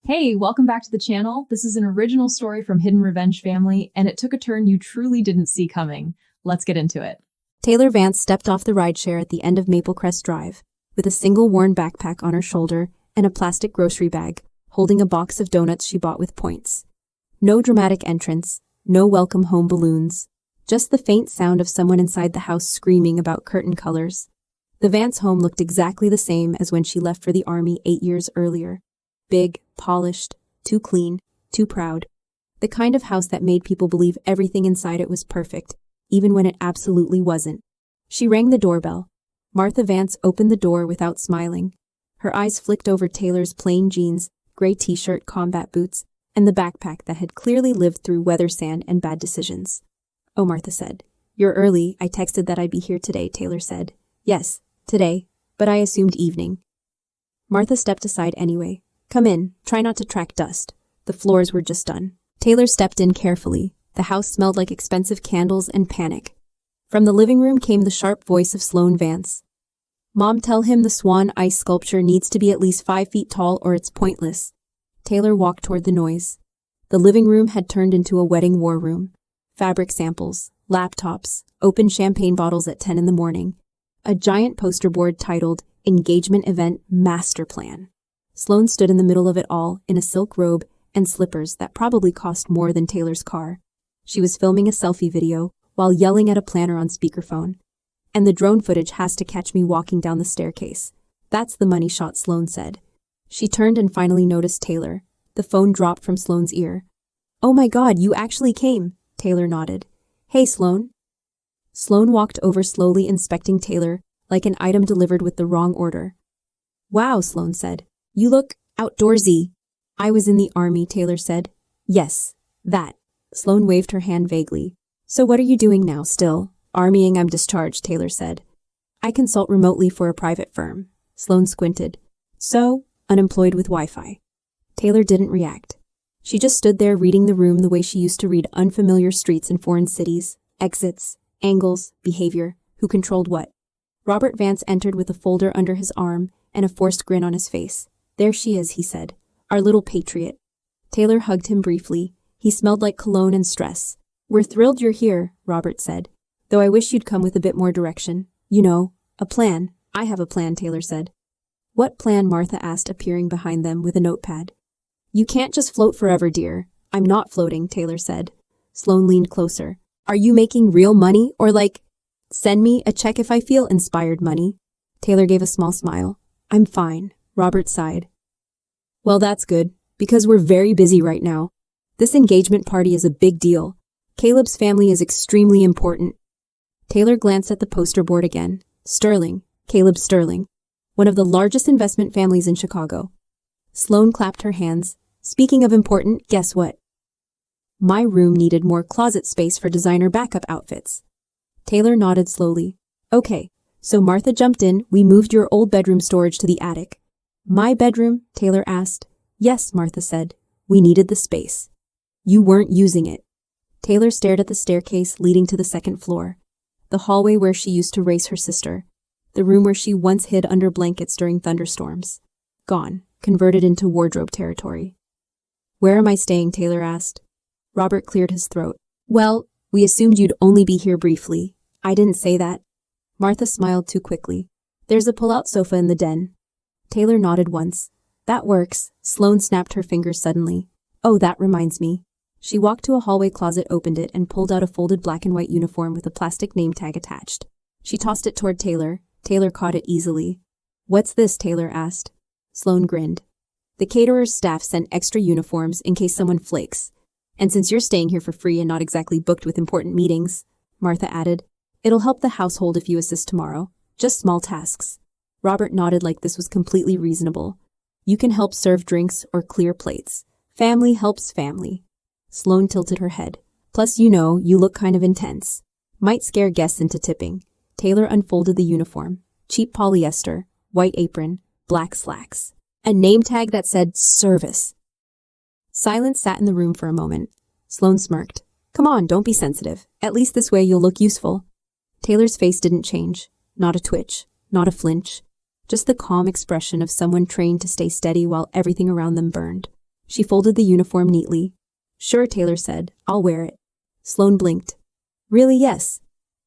Hey, welcome back to the channel. This is an original story from Hidden Revenge Family, and it took a turn you truly didn't see coming. Let's get into it. Taylor Vance stepped off the rideshare at the end of Maple Crest Drive, with a single worn backpack on her shoulder and a plastic grocery bag, holding a box of donuts she bought with points. No dramatic entrance, no welcome home balloons, just the faint sound of someone inside the house screaming about curtain colors. The Vance home looked exactly the same as when she left for the army 8 years earlier. Big, polished, too clean, too proud. The kind of house that made people believe everything inside it was perfect, even when it absolutely wasn't. She rang the doorbell. Martha Vance opened the door without smiling. Her eyes flicked over Taylor's plain jeans, gray t-shirt, combat boots, and the backpack that had clearly lived through weather, sand, and bad decisions. "Oh," Martha said. "You're early. I texted that I'd be here today," Taylor said. "Yes, today, but I assumed evening." Martha stepped aside anyway. "Come in. Try not to track dust. The floors were just done." Taylor stepped in carefully. The house smelled like expensive candles and panic. From the living room came the sharp voice of Sloane Vance. "Mom, tell him the swan ice sculpture needs to be at least 5 feet tall or it's pointless." Taylor walked toward the noise. The living room had turned into a wedding war room. Fabric samples, laptops, open champagne bottles at 10 in the morning. A giant poster board titled Engagement Event Master Plan. Sloane stood in the middle of it all, in a silk robe and slippers that probably cost more than Taylor's car. She was filming a selfie video while yelling at a planner on speakerphone. "And the drone footage has to catch me walking down the staircase. That's the money shot," Sloane said. She turned and finally noticed Taylor. The phone dropped from Sloane's ear. "Oh my God, you actually came," Taylor nodded. "Hey, Sloane." Sloane walked over slowly, inspecting Taylor like an item delivered with the wrong order. "Wow," Sloane said. "You look outdoorsy." "I was in the army," Taylor said. "Yes, that." Sloane waved her hand vaguely. "So what are you doing now, still?" "Armying, I'm discharged," Taylor said. "I consult remotely for a private firm." Sloane squinted. "So, unemployed with Wi-Fi." Taylor didn't react. She just stood there reading the room the way she used to read unfamiliar streets in foreign cities, exits, angles, behavior, who controlled what. Robert Vance entered with a folder under his arm and a forced grin on his face. "There she is," he said. "Our little patriot." Taylor hugged him briefly. He smelled like cologne and stress. "We're thrilled you're here," Robert said. "Though I wish you'd come with a bit more direction. You know, a plan." "I have a plan," Taylor said. "What plan?" Martha asked, appearing behind them with a notepad. "You can't just float forever, dear." "I'm not floating," Taylor said. Sloane leaned closer. "Are you making real money, or send me a check if I feel inspired money?" Taylor gave a small smile. "I'm fine." Robert sighed. "Well, that's good, because we're very busy right now. This engagement party is a big deal. Caleb's family is extremely important." Taylor glanced at the poster board again. Sterling, Caleb Sterling, one of the largest investment families in Chicago. Sloane clapped her hands. "Speaking of important, guess what? My room needed more closet space for designer backup outfits." Taylor nodded slowly. "Okay, so Martha jumped in. We moved your old bedroom storage to the attic." "My bedroom?" Taylor asked. "Yes," Martha said. "We needed the space." "You weren't using it." Taylor stared at the staircase leading to the second floor. The hallway where she used to race her sister. The room where she once hid under blankets during thunderstorms. Gone, converted into wardrobe territory. "Where am I staying?" Taylor asked. Robert cleared his throat. "Well, we assumed you'd only be here briefly." "I didn't say that." Martha smiled too quickly. "There's a pull-out sofa in the den." Taylor nodded once. "That works." Sloane snapped her fingers suddenly. "Oh, that reminds me." She walked to a hallway closet, opened it, and pulled out a folded black and white uniform with a plastic name tag attached. She tossed it toward Taylor. Taylor caught it easily. "What's this?" Taylor asked. Sloane grinned. "The caterer's staff sent extra uniforms in case someone flakes. And since you're staying here for free and not exactly booked with important meetings," Martha added, "it'll help the household if you assist tomorrow. Just small tasks." Robert nodded like this was completely reasonable. "You can help serve drinks or clear plates. Family helps family." Sloane tilted her head. "Plus, you know, you look kind of intense. Might scare guests into tipping." Taylor unfolded the uniform. Cheap polyester, white apron, black slacks. A name tag that said service. Silence sat in the room for a moment. Sloane smirked. "Come on, don't be sensitive. At least this way you'll look useful." Taylor's face didn't change. Not a twitch. Not a flinch. Just the calm expression of someone trained to stay steady while everything around them burned. She folded the uniform neatly. Sure, Taylor said. I'll wear it. Sloane blinked. Really, yes.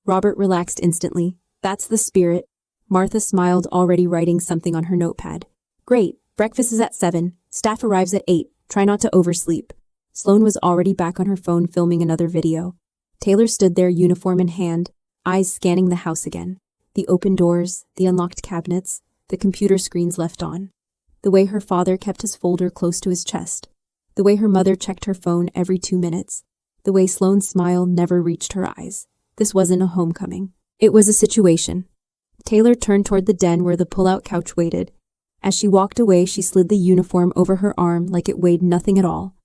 Robert relaxed instantly. That's the spirit. Martha smiled, already writing something on her notepad. Great. Breakfast is at 7. Staff arrives at 8. Try not to oversleep. Sloane was already back on her phone filming another video. Taylor stood there, uniform in hand, eyes scanning the house again. The open doors, the unlocked cabinets, the computer screens left on. The way her father kept his folder close to his chest. The way her mother checked her phone every 2 minutes. The way Sloane's smile never reached her eyes. This wasn't a homecoming. It was a situation. Taylor turned toward the den where the pull-out couch waited. As she walked away, she slid the uniform over her arm like it weighed nothing at all.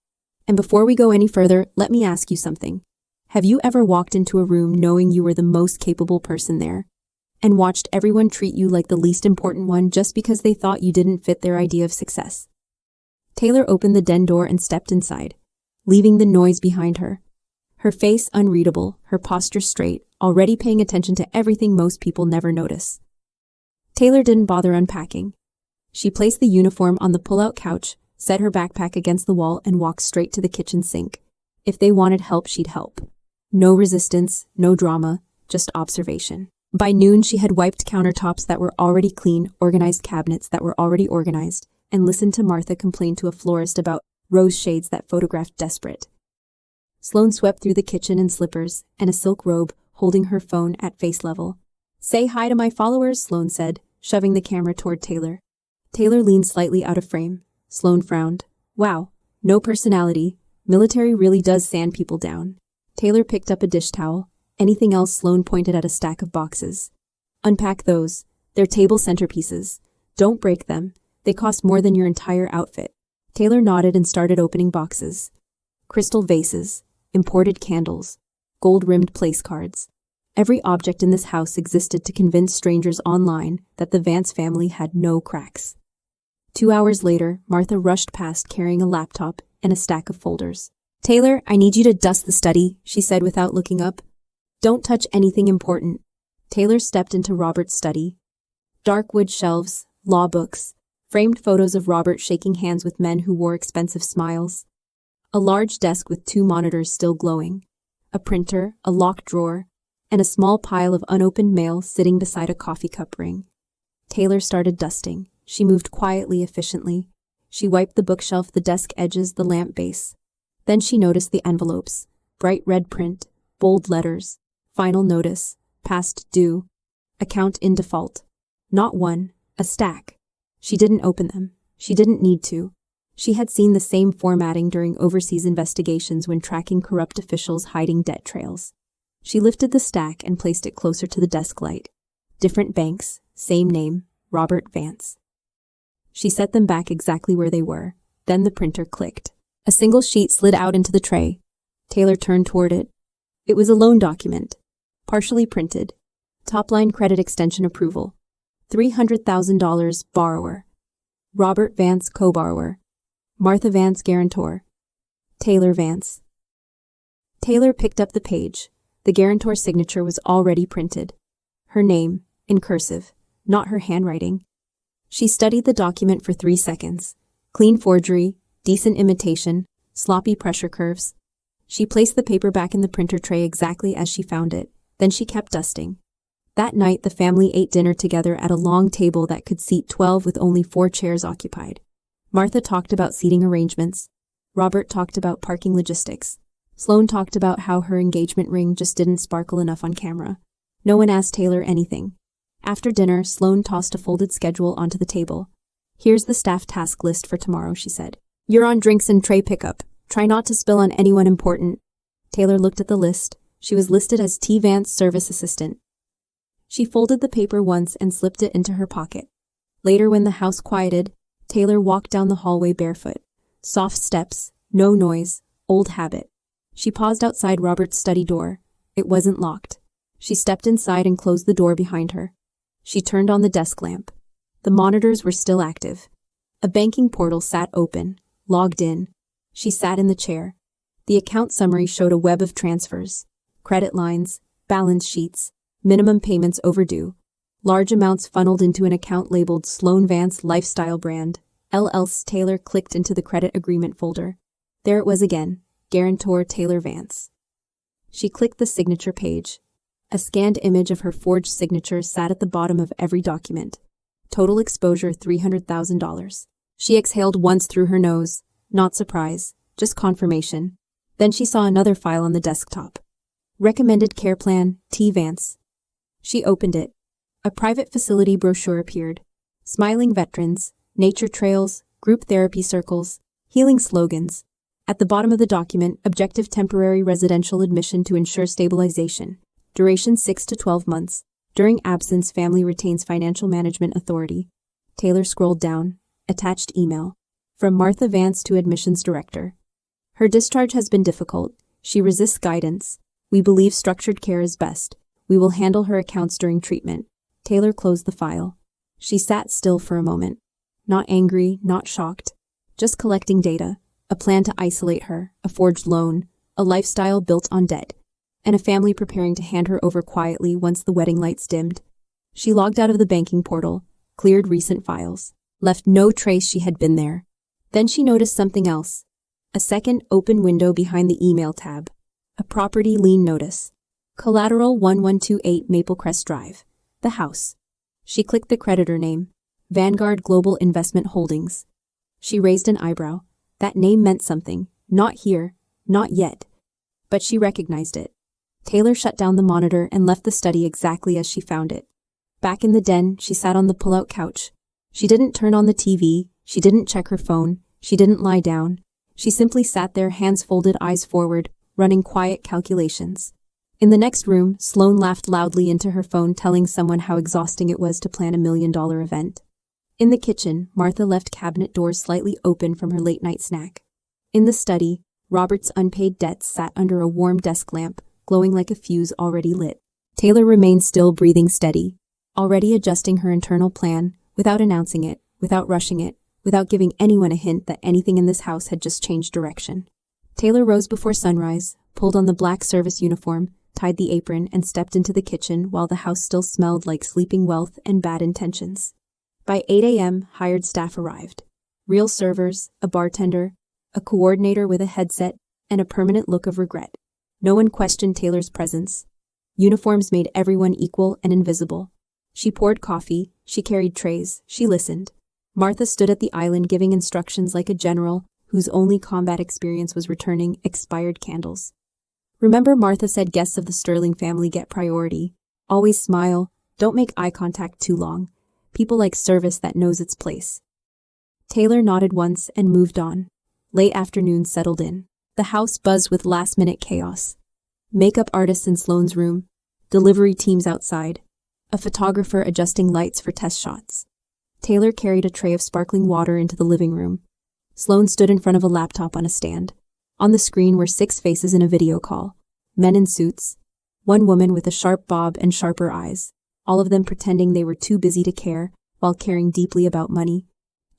And before we go any further, let me ask you something. Have you ever walked into a room knowing you were the most capable person there, and watched everyone treat you like the least important one just because they thought you didn't fit their idea of success? Taylor opened the den door and stepped inside, leaving the noise behind her. Her face unreadable, her posture straight, already paying attention to everything most people never notice. Taylor didn't bother unpacking. She placed the uniform on the pull-out couch, set her backpack against the wall, and walked straight to the kitchen sink. If they wanted help, she'd help. No resistance, no drama, just observation. By noon, she had wiped countertops that were already clean, organized cabinets that were already organized, and listened to Martha complain to a florist about rose shades that photographed desperate. Sloane swept through the kitchen in slippers and a silk robe, holding her phone at face level. Say hi to my followers, Sloane said, shoving the camera toward Taylor. Taylor leaned slightly out of frame. Sloane frowned. Wow, no personality. Military really does sand people down. Taylor picked up a dish towel. Anything else? Sloane pointed at a stack of boxes. Unpack those. They're table centerpieces. Don't break them. They cost more than your entire outfit. Taylor nodded and started opening boxes. Crystal vases, imported candles, gold-rimmed place cards. Every object in this house existed to convince strangers online that the Vance family had no cracks. 2 hours later, Martha rushed past carrying a laptop and a stack of folders. Taylor, I need you to dust the study, she said without looking up. Don't touch anything important. Taylor stepped into Robert's study. Dark wood shelves, law books, framed photos of Robert shaking hands with men who wore expensive smiles. A large desk with 2 monitors still glowing. A printer, a locked drawer, and a small pile of unopened mail sitting beside a coffee cup ring. Taylor started dusting. She moved quietly, efficiently. She wiped the bookshelf, the desk edges, the lamp base. Then she noticed the envelopes. Bright red print, bold letters, final notice, past due, account in default. Not one, a stack. She didn't open them. She didn't need to. She had seen the same formatting during overseas investigations when tracking corrupt officials hiding debt trails. She lifted the stack and placed it closer to the desk light. Different banks, same name, Robert Vance. She set them back exactly where they were. Then the printer clicked. A single sheet slid out into the tray. Taylor turned toward it. It was a loan document. Partially printed. Top-line credit extension approval. $300,000 borrower. Robert Vance co-borrower. Martha Vance guarantor. Taylor Vance. Taylor picked up the page. The guarantor signature was already printed. Her name, in cursive, not her handwriting. She studied the document for 3 seconds. Clean forgery, decent imitation, sloppy pressure curves. She placed the paper back in the printer tray exactly as she found it. Then she kept dusting. That night, the family ate dinner together at a long table that could seat 12 with only 4 chairs occupied. Martha talked about seating arrangements. Robert talked about parking logistics. Sloane talked about how her engagement ring just didn't sparkle enough on camera. No one asked Taylor anything. After dinner, Sloane tossed a folded schedule onto the table. Here's the staff task list for tomorrow, she said. You're on drinks and tray pickup. Try not to spill on anyone important. Taylor looked at the list. She was listed as T. Vance Service Assistant. She folded the paper once and slipped it into her pocket. Later, when the house quieted, Taylor walked down the hallway barefoot. Soft steps, no noise, old habit. She paused outside Robert's study door. It wasn't locked. She stepped inside and closed the door behind her. She turned on the desk lamp. The monitors were still active. A banking portal sat open, logged in. She sat in the chair. The account summary showed a web of transfers, credit lines, balance sheets, minimum payments overdue. Large amounts funneled into an account labeled Sloane Vance Lifestyle Brand, LLC. Taylor clicked into the credit agreement folder. There it was again, guarantor Taylor Vance. She clicked the signature page. A scanned image of her forged signature sat at the bottom of every document. Total exposure $300,000. She exhaled once through her nose, not surprise, just confirmation. Then she saw another file on the desktop. Recommended Care Plan, T. Vance. She opened it. A private facility brochure appeared. Smiling veterans, nature trails, group therapy circles, healing slogans. At the bottom of the document, objective temporary residential admission to ensure stabilization. Duration 6 to 12 months. During absence, family retains financial management authority. Taylor scrolled down. Attached email. From Martha Vance to admissions director. Her discharge has been difficult. She resists guidance. We believe structured care is best. We will handle her accounts during treatment. Taylor closed the file. She sat still for a moment. Not angry, not shocked. Just collecting data. A plan to isolate her. A forged loan. A lifestyle built on debt. And a family preparing to hand her over quietly once the wedding lights dimmed. She logged out of the banking portal, cleared recent files, left no trace she had been there. Then she noticed something else. A second open window behind the email tab. A property lien notice. Collateral 1128 Maple Crest Drive. The house. She clicked the creditor name. Vanguard Global Investment Holdings. She raised an eyebrow. That name meant something. Not here. Not yet. But she recognized it. Taylor shut down the monitor and left the study exactly as she found it. Back in the den, she sat on the pull-out couch. She didn't turn on the TV, she didn't check her phone, she didn't lie down. She simply sat there, hands folded, eyes forward, running quiet calculations. In the next room, Sloane laughed loudly into her phone, telling someone how exhausting it was to plan $1 million event. In the kitchen, Martha left cabinet doors slightly open from her late-night snack. In the study, Robert's unpaid debts sat under a warm desk lamp, glowing like a fuse already lit. Taylor remained still, breathing steady, already adjusting her internal plan, without announcing it, without rushing it, without giving anyone a hint that anything in this house had just changed direction. Taylor rose before sunrise, pulled on the black service uniform, tied the apron, and stepped into the kitchen while the house still smelled like sleeping wealth and bad intentions. By 8 a.m., hired staff arrived. Real servers, a bartender, a coordinator with a headset, and a permanent look of regret. No one questioned Taylor's presence. Uniforms made everyone equal and invisible. She poured coffee, she carried trays, she listened. Martha stood at the island giving instructions like a general whose only combat experience was returning expired candles. Remember, Martha said, guests of the Sterling family get priority. Always smile, don't make eye contact too long. People like service that knows its place. Taylor nodded once and moved on. Late afternoon settled in. The house buzzed with last-minute chaos. Makeup artists in Sloane's room, delivery teams outside, a photographer adjusting lights for test shots. Taylor carried a tray of sparkling water into the living room. Sloane stood in front of a laptop on a stand. On the screen were 6 faces in a video call. Men in suits. One woman with a sharp bob and sharper eyes. All of them pretending they were too busy to care, while caring deeply about money.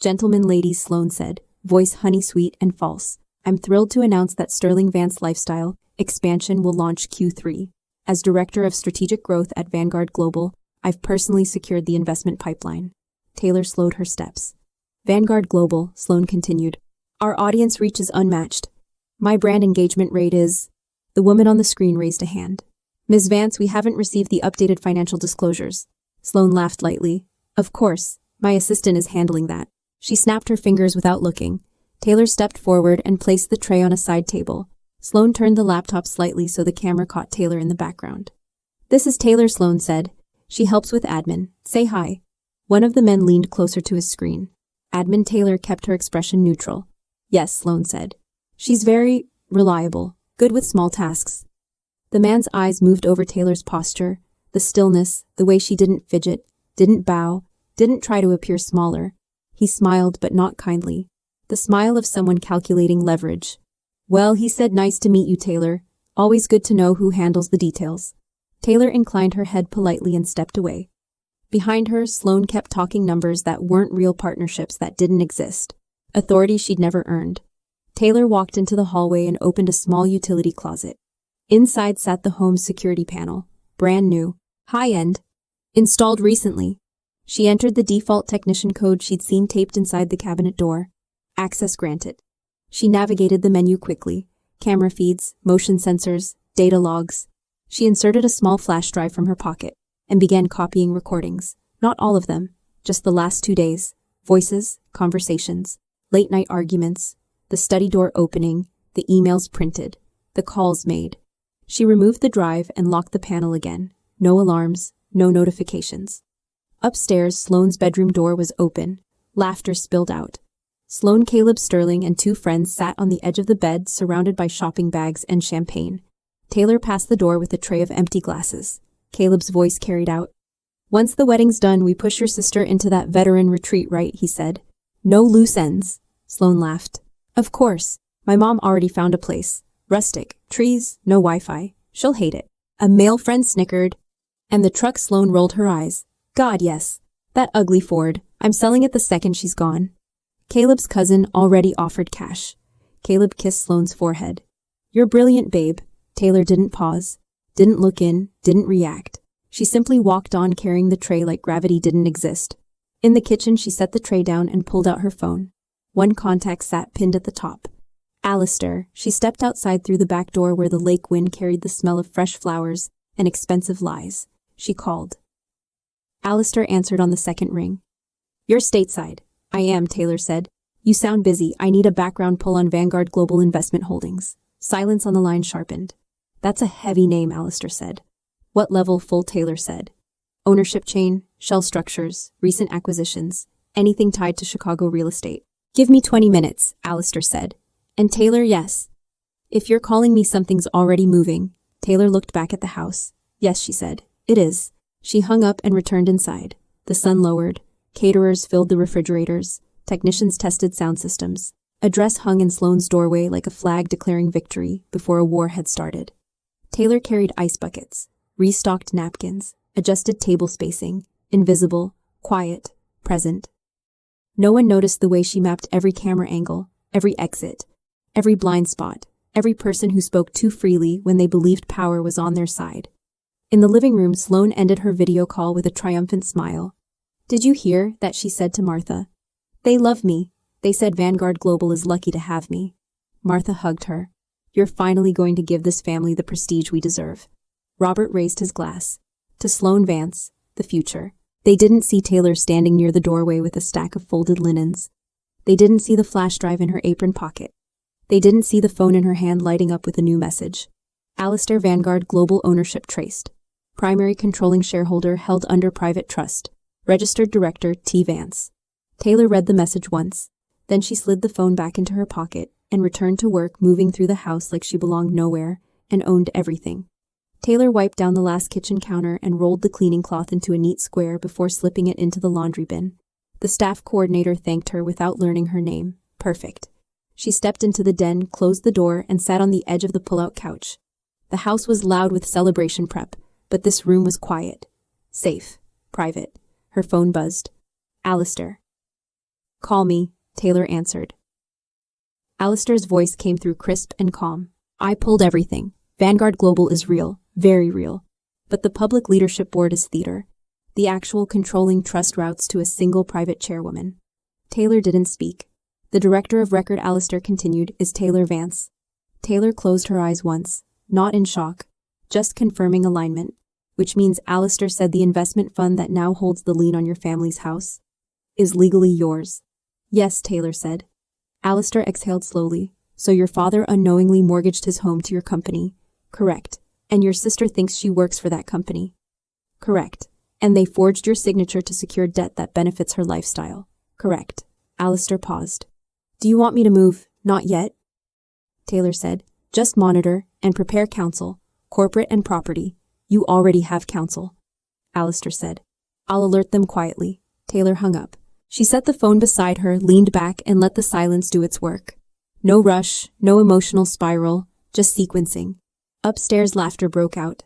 Gentlemen, ladies, Sloane said, voice honey-sweet and false. I'm thrilled to announce that Sterling Vance Lifestyle Expansion will launch Q3. As Director of Strategic Growth at Vanguard Global, I've personally secured the investment pipeline. Taylor slowed her steps. Vanguard Global, Sloane continued. Our audience reach is unmatched. My brand engagement rate is... The woman on the screen raised a hand. Ms. Vance, we haven't received the updated financial disclosures. Sloane laughed lightly. Of course, my assistant is handling that. She snapped her fingers without looking. Taylor stepped forward and placed the tray on a side table. Sloane turned the laptop slightly so the camera caught Taylor in the background. This is Taylor, Sloane said. She helps with admin. Say hi. One of the men leaned closer to his screen. Admin Taylor kept her expression neutral. Yes, Sloane said. She's very reliable, good with small tasks. The man's eyes moved over Taylor's posture, the stillness, the way she didn't fidget, didn't bow, didn't try to appear smaller. He smiled, but not kindly. The smile of someone calculating leverage. Well, he said, nice to meet you, Taylor. Always good to know who handles the details. Taylor inclined her head politely and stepped away. Behind her, Sloane kept talking numbers that weren't real, partnerships that didn't exist, authority she'd never earned. Taylor walked into the hallway and opened a small utility closet. Inside sat the home's security panel, brand new, high-end, installed recently. She entered the default technician code she'd seen taped inside the cabinet door. Access granted. She navigated the menu quickly. Camera feeds, motion sensors, data logs. She inserted a small flash drive from her pocket and began copying recordings. Not all of them, just the last 2 days. Voices, conversations, late-night arguments, the study door opening, the emails printed, the calls made. She removed the drive and locked the panel again. No alarms, no notifications. Upstairs, Sloane's bedroom door was open. Laughter spilled out. Sloane, Caleb Sterling, and 2 friends sat on the edge of the bed, surrounded by shopping bags and champagne. Taylor passed the door with a tray of empty glasses. Caleb's voice carried out. "Once the wedding's done, we push your sister into that veteran retreat, right?" he said. "No loose ends." Sloane laughed. "Of course. My mom already found a place. Rustic, trees, no Wi-Fi. She'll hate it." A male friend snickered. "And the truck?" Sloane rolled her eyes. "God, yes. That ugly Ford. I'm selling it the second she's gone." Caleb's cousin already offered cash. Caleb kissed Sloane's forehead. "You're brilliant, babe." Taylor didn't pause, didn't look in, didn't react. She simply walked on, carrying the tray like gravity didn't exist. In the kitchen, she set the tray down and pulled out her phone. One contact sat pinned at the top. Alistair. She stepped outside through the back door where the lake wind carried the smell of fresh flowers and expensive lies. She called. Alistair answered on the second ring. "You're stateside." "I am," Taylor said. "You sound busy. I need a background pull on Vanguard Global Investment Holdings." Silence on the line sharpened. "That's a heavy name," Alistair said. "What level full?" Taylor said. "Ownership chain, shell structures, recent acquisitions, anything tied to Chicago real estate." "Give me 20 minutes, Alistair said. "And Taylor, yes." "If you're calling me, something's already moving." Taylor looked back at the house. "Yes," she said. "It is." She hung up and returned inside. The sun lowered. Caterers filled the refrigerators. Technicians tested sound systems. A dress hung in Sloane's doorway like a flag declaring victory before a war had started. Taylor carried ice buckets, restocked napkins, adjusted table spacing, invisible, quiet, present. No one noticed the way she mapped every camera angle, every exit, every blind spot, every person who spoke too freely when they believed power was on their side. In the living room, Sloane ended her video call with a triumphant smile. "Did you hear that?" she said to Martha. "They love me. They said Vanguard Global is lucky to have me." Martha hugged her. "You're finally going to give this family the prestige we deserve." Robert raised his glass. To Sloane Vance, the future. They didn't see Taylor standing near the doorway with a stack of folded linens. They didn't see the flash drive in her apron pocket. They didn't see the phone in her hand lighting up with a new message. Alistair, Vanguard Global ownership traced. Primary controlling shareholder held under private trust. Registered director T. Vance. Taylor read the message once. Then she slid the phone back into her pocket and returned to work, moving through the house like she belonged nowhere and owned everything. Taylor wiped down the last kitchen counter and rolled the cleaning cloth into a neat square before slipping it into the laundry bin. The staff coordinator thanked her without learning her name. Perfect. She stepped into the den, closed the door, and sat on the edge of the pull-out couch. The house was loud with celebration prep, but this room was quiet. Safe. Private. Her phone buzzed. "Alistair." "Call me," Taylor answered. Alistair's voice came through crisp and calm. "I pulled everything. Vanguard Global is real, very real. But the public leadership board is theater. The actual controlling trust routes to a single private chairwoman." Taylor didn't speak. The director of record, Alistair continued, "is Taylor Vance." Taylor closed her eyes once, not in shock, just confirming alignment, which means Alistair said the investment fund that now holds the lien on your family's house is legally yours. "Yes," Taylor said. Alistair exhaled slowly. "So your father unknowingly mortgaged his home to your company." "Correct. And your sister thinks she works for that company." "Correct. And they forged your signature to secure debt that benefits her lifestyle." "Correct." Alistair paused. "Do you want me to move?" "Not yet," Taylor said. "Just monitor and prepare counsel, corporate and property. You already have counsel," Alistair said. "I'll alert them quietly." Taylor hung up. She set the phone beside her, leaned back, and let the silence do its work. No rush, no emotional spiral, just sequencing. Upstairs, laughter broke out.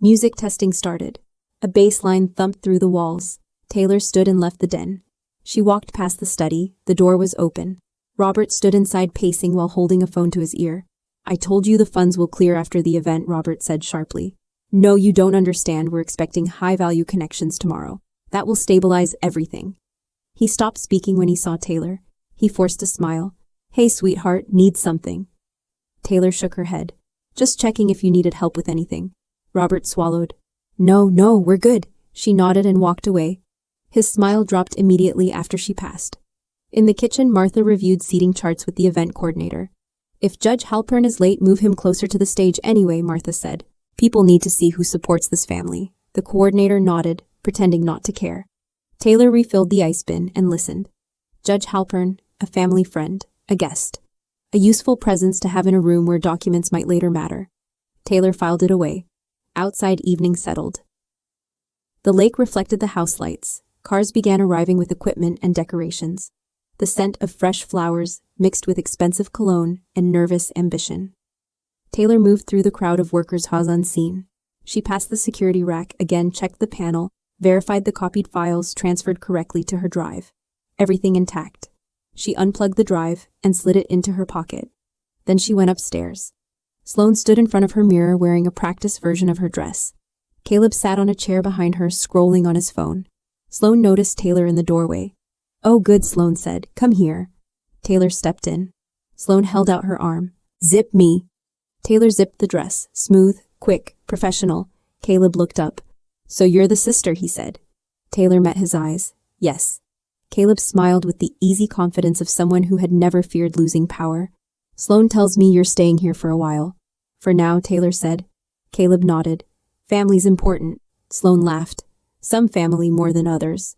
Music testing started. A bass line thumped through the walls. Taylor stood and left the den. She walked past the study. The door was open. Robert stood inside, pacing while holding a phone to his ear. "I told you the funds will clear after the event," Robert said sharply. "No, you don't understand. We're expecting high-value connections tomorrow. That will stabilize everything. He stopped speaking when he saw Taylor. He forced a smile. Hey, sweetheart, need something? Taylor shook her head. Just checking if you needed help with anything. Robert swallowed. No, we're good. She nodded and walked away. His smile dropped immediately after she passed. In the kitchen, Martha reviewed seating charts with the event coordinator. If Judge Halpern is late, move him closer to the stage anyway, Martha said. People need to see who supports this family. The coordinator nodded, pretending not to care. Taylor refilled the ice bin and listened. Judge Halpern, a family friend, a guest. A useful presence to have in a room where documents might later matter. Taylor filed it away. Outside, evening settled. The lake reflected the house lights. Cars began arriving with equipment and decorations. The scent of fresh flowers mixed with expensive cologne and nervous ambition. Taylor moved through the crowd of workers unseen. She passed the security rack, again checked the panel, verified the copied files transferred correctly to her drive. Everything intact. She unplugged the drive and slid it into her pocket. Then she went upstairs. Sloane stood in front of her mirror wearing a practice version of her dress. Caleb sat on a chair behind her, scrolling on his phone. Sloane noticed Taylor in the doorway. Oh good, Sloane said. Come here. Taylor stepped in. Sloane held out her arm. Zip me. Taylor zipped the dress. Smooth, quick, professional. Caleb looked up. So you're the sister, he said. Taylor met his eyes. Yes. Caleb smiled with the easy confidence of someone who had never feared losing power. Sloane tells me you're staying here for a while. For now, Taylor said. Caleb nodded. Family's important. Sloane laughed. Some family more than others.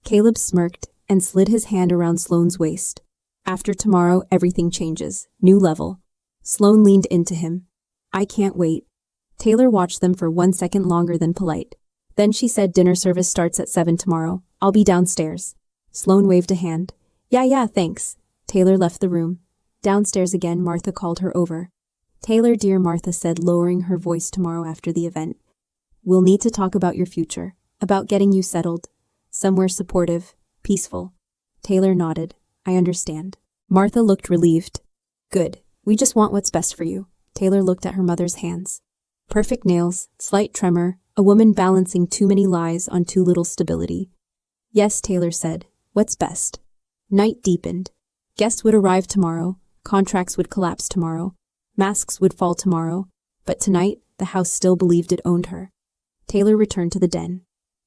Caleb smirked and slid his hand around Sloane's waist. After tomorrow, everything changes. New level. Sloane leaned into him. I can't wait. Taylor watched them for 1 second longer than polite. Then she said dinner service starts at 7 tomorrow. I'll be downstairs. Sloane waved a hand. Yeah, thanks. Taylor left the room. Downstairs again, Martha called her over. Taylor, dear, Martha said, lowering her voice, tomorrow after the event. We'll need to talk about your future. About getting you settled. Somewhere supportive. Peaceful. Taylor nodded. I understand. Martha looked relieved. Good. We just want what's best for you. Taylor looked at her mother's hands. Perfect nails, slight tremor, a woman balancing too many lies on too little stability. Yes, Taylor said. What's best? Night deepened. Guests would arrive tomorrow. Contracts would collapse tomorrow. Masks would fall tomorrow. But tonight, the house still believed it owned her. Taylor returned to the den.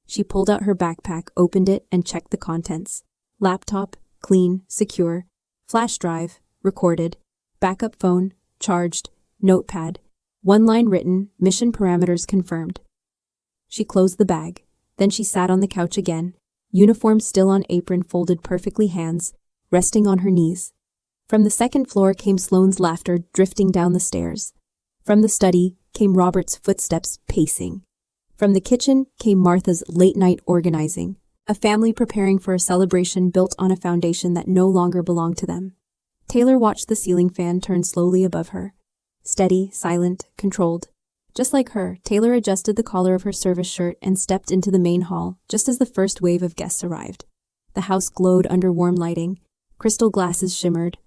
She pulled out her backpack, opened it, and checked the contents. Laptop, clean, secure. Flash drive, recorded. Backup phone, charged. Notepad. One line written, mission parameters confirmed. She closed the bag. Then she sat on the couch again. Uniform still on, apron folded perfectly, hands resting on her knees. From the second floor came Sloane's laughter drifting down the stairs. From the study came Robert's footsteps pacing. From the kitchen came Martha's late-night organizing, a family preparing for a celebration built on a foundation that no longer belonged to them. Taylor watched the ceiling fan turn slowly above her. Steady, silent, controlled. Just like her, Taylor adjusted the collar of her service shirt and stepped into the main hall just as the first wave of guests arrived. The house glowed under warm lighting. Crystal glasses shimmered.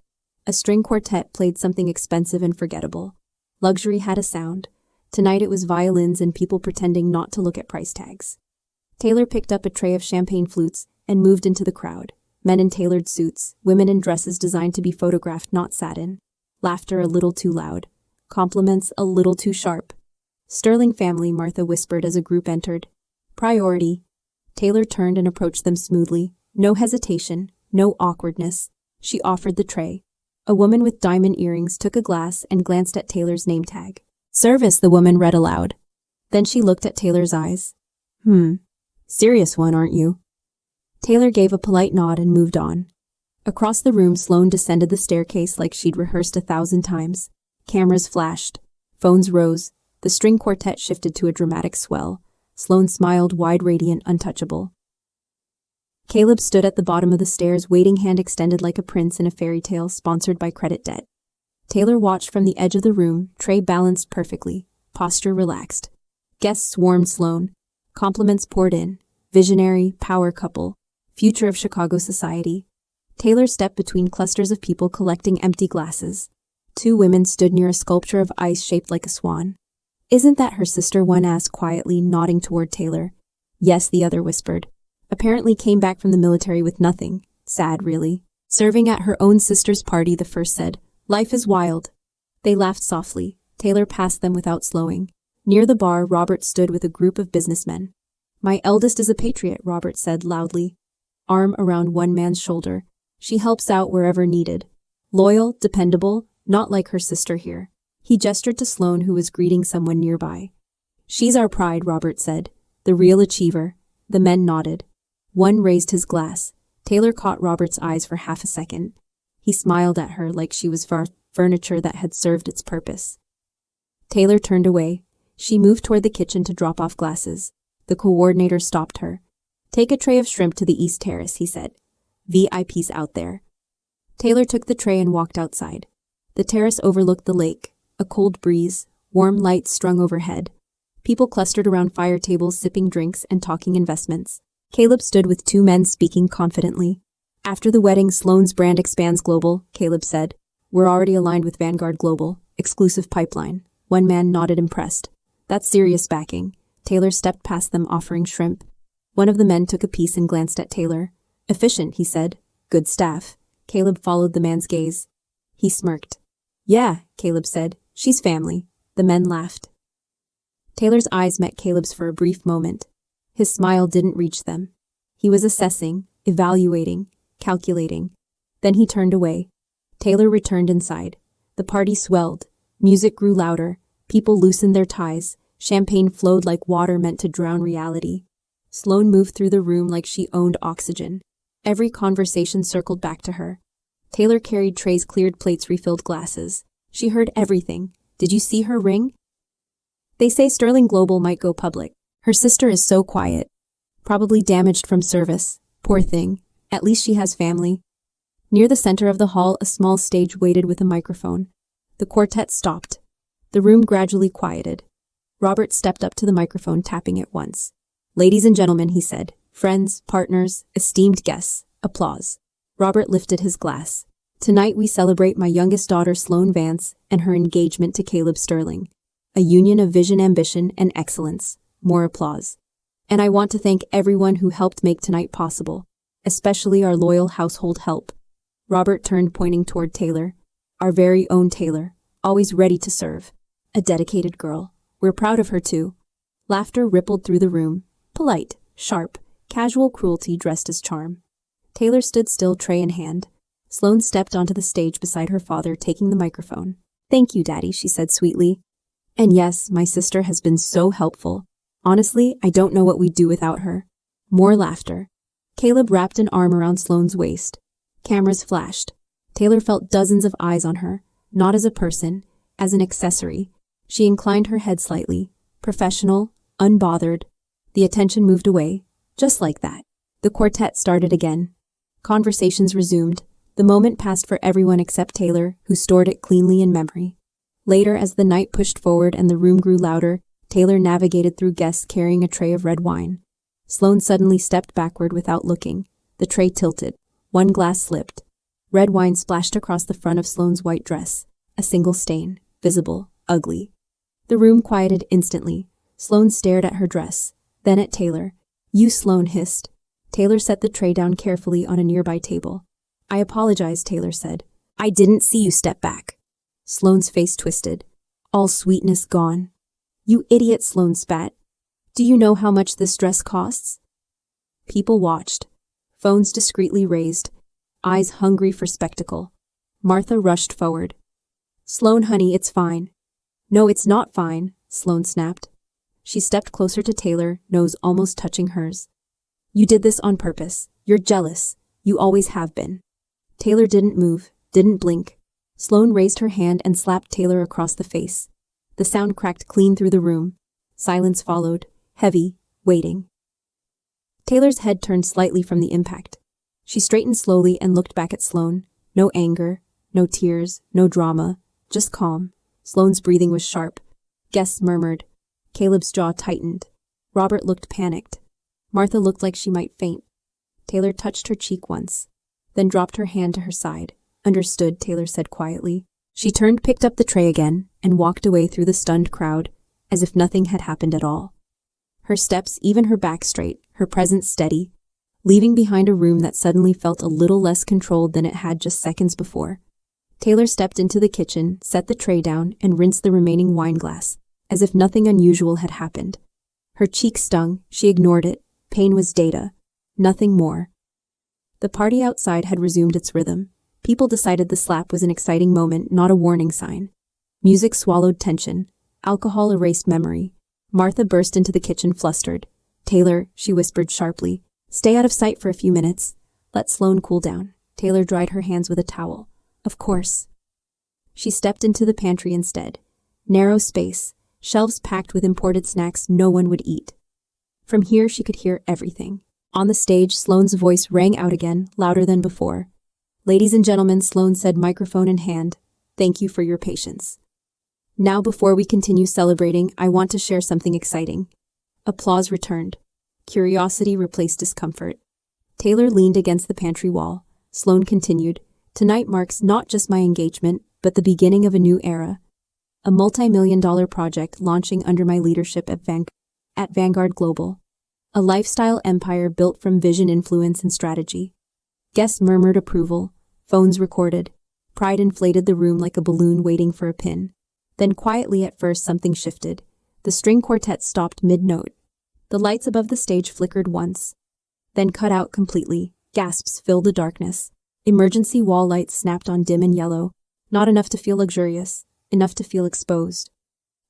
A string quartet played something expensive and forgettable. Luxury had a sound. Tonight it was violins and people pretending not to look at price tags. Taylor picked up a tray of champagne flutes and moved into the crowd. Men in tailored suits, women in dresses designed to be photographed, not sat in. Laughter a little too loud. Compliments a little too sharp. Sterling family, Martha whispered as a group entered. Priority. Taylor turned and approached them smoothly. No hesitation, no awkwardness. She offered the tray. A woman with diamond earrings took a glass and glanced at Taylor's name tag. Service, the woman read aloud. Then she looked at Taylor's eyes. Serious one, aren't you? Taylor gave a polite nod and moved on. Across the room, Sloane descended the staircase like she'd rehearsed 1,000 times. Cameras flashed. Phones rose. The string quartet shifted to a dramatic swell. Sloane smiled, wide, radiant, untouchable. Caleb stood at the bottom of the stairs, waiting, hand extended like a prince in a fairy tale sponsored by credit debt. Taylor watched from the edge of the room, tray balanced perfectly, posture relaxed. Guests swarmed Sloane. Compliments poured in. Visionary, power couple, future of Chicago society. Taylor stepped between clusters of people collecting empty glasses. 2 women stood near a sculpture of ice shaped like a swan. Isn't that her sister? One asked quietly, nodding toward Taylor. Yes, the other whispered. Apparently came back from the military with nothing. Sad, really. Serving at her own sister's party, the first said. Life is wild. They laughed softly. Taylor passed them without slowing. Near the bar, Robert stood with a group of businessmen. My eldest is a patriot, Robert said loudly. Arm around one man's shoulder. She helps out wherever needed. Loyal, dependable, not like her sister here. He gestured to Sloane, who was greeting someone nearby. She's our pride, Robert said. The real achiever. The men nodded. One raised his glass. Taylor caught Robert's eyes for half a second. He smiled at her like she was furniture that had served its purpose. Taylor turned away. She moved toward the kitchen to drop off glasses. The coordinator stopped her. Take a tray of shrimp to the East Terrace, he said. VIPs out there. Taylor took the tray and walked outside. The terrace overlooked the lake. A cold breeze, warm lights strung overhead. People clustered around fire tables sipping drinks and talking investments. Caleb stood with two men speaking confidently. After the wedding, Sloane's brand expands global, Caleb said. We're already aligned with Vanguard Global. Exclusive pipeline. One man nodded impressed. That's serious backing. Taylor stepped past them offering shrimp. One of the men took a piece and glanced at Taylor. Efficient, he said. Good staff. Caleb followed the man's gaze. He smirked. Yeah, Caleb said. She's family. The men laughed. Taylor's eyes met Caleb's for a brief moment. His smile didn't reach them. He was assessing, evaluating, calculating. Then he turned away. Taylor returned inside. The party swelled. Music grew louder. People loosened their ties. Champagne flowed like water meant to drown reality. Sloane moved through the room like she owned oxygen. Every conversation circled back to her. Taylor carried trays, cleared plates, refilled glasses. She heard everything. Did you see her ring? They say Sterling Global might go public. Her sister is so quiet. Probably damaged from service. Poor thing. At least she has family. Near the center of the hall, a small stage waited with a microphone. The quartet stopped. The room gradually quieted. Robert stepped up to the microphone, tapping it once. Ladies and gentlemen, he said. Friends, partners, esteemed guests. Applause. Robert lifted his glass. Tonight we celebrate my youngest daughter, Sloane Vance, and her engagement to Caleb Sterling. A union of vision, ambition, and excellence. More applause. And I want to thank everyone who helped make tonight possible, especially our loyal household help. Robert turned, pointing toward Taylor. Our very own Taylor, always ready to serve. A dedicated girl. We're proud of her too. Laughter rippled through the room. Polite, sharp, casual cruelty dressed as charm. Taylor stood still, tray in hand. Sloane stepped onto the stage beside her father, taking the microphone. Thank you, Daddy, she said sweetly. And yes, my sister has been so helpful. Honestly, I don't know what we'd do without her. More laughter. Caleb wrapped an arm around Sloane's waist. Cameras flashed. Taylor felt dozens of eyes on her, not as a person, as an accessory. She inclined her head slightly. Professional, unbothered. The attention moved away. Just like that. The quartet started again. Conversations resumed. The moment passed for everyone except Taylor, who stored it cleanly in memory. Later, as the night pushed forward and the room grew louder, Taylor navigated through guests carrying a tray of red wine. Sloane suddenly stepped backward without looking. The tray tilted. One glass slipped. Red wine splashed across the front of Sloane's white dress. A single stain. Visible. Ugly. The room quieted instantly. Sloane stared at her dress. Then at Taylor. You, Sloane hissed. Taylor set the tray down carefully on a nearby table. I apologize, Taylor said. I didn't see you step back. Sloane's face twisted. All sweetness gone. You idiot, Sloane spat. Do you know how much this dress costs? People watched. Phones discreetly raised. Eyes hungry for spectacle. Martha rushed forward. Sloane, honey, it's fine. No, it's not fine, Sloane snapped. She stepped closer to Taylor, nose almost touching hers. You did this on purpose. You're jealous. You always have been. Taylor didn't move, didn't blink. Sloane raised her hand and slapped Taylor across the face. The sound cracked clean through the room. Silence followed, heavy, waiting. Taylor's head turned slightly from the impact. She straightened slowly and looked back at Sloane. No anger, no tears, no drama, just calm. Sloane's breathing was sharp. Guests murmured. Caleb's jaw tightened. Robert looked panicked. Martha looked like she might faint. Taylor touched her cheek once, then dropped her hand to her side. Understood, Taylor said quietly. She turned, picked up the tray again, and walked away through the stunned crowd, as if nothing had happened at all. Her steps, even her back straight, her presence steady. leaving behind a room that suddenly felt a little less controlled than it had just seconds before. Taylor stepped into the kitchen, set the tray down, and rinsed the remaining wine glass, as if nothing unusual had happened. Her cheek stung, she ignored it. Pain was data. Nothing more. The party outside had resumed its rhythm. People decided the slap was an exciting moment, not a warning sign. Music swallowed tension. Alcohol erased memory. Martha burst into the kitchen flustered. "Taylor," she whispered sharply, "stay out of sight for a few minutes. Let Sloane cool down." Taylor dried her hands with a towel. "Of course." She stepped into the pantry instead. Narrow space, shelves packed with imported snacks no one would eat. From here she could hear everything. On the stage, Sloane's voice rang out again, louder than before. "Ladies and gentlemen," Sloane said, microphone in hand, "thank you for your patience. Now, before we continue celebrating, I want to share something exciting." Applause returned. Curiosity replaced discomfort. Taylor leaned against the pantry wall. Sloane continued, "Tonight marks not just my engagement, but the beginning of a new era. A multi-million-dollar project launching under my leadership at Vanguard Global. A lifestyle empire built from vision, influence, and strategy." Guests murmured approval. Phones recorded. Pride inflated the room like a balloon waiting for a pin. Then quietly at first something shifted. The string quartet stopped mid-note. The lights above the stage flickered once, then cut out completely. Gasps filled the darkness. Emergency wall lights snapped on dim and yellow. Not enough to feel luxurious, enough to feel exposed.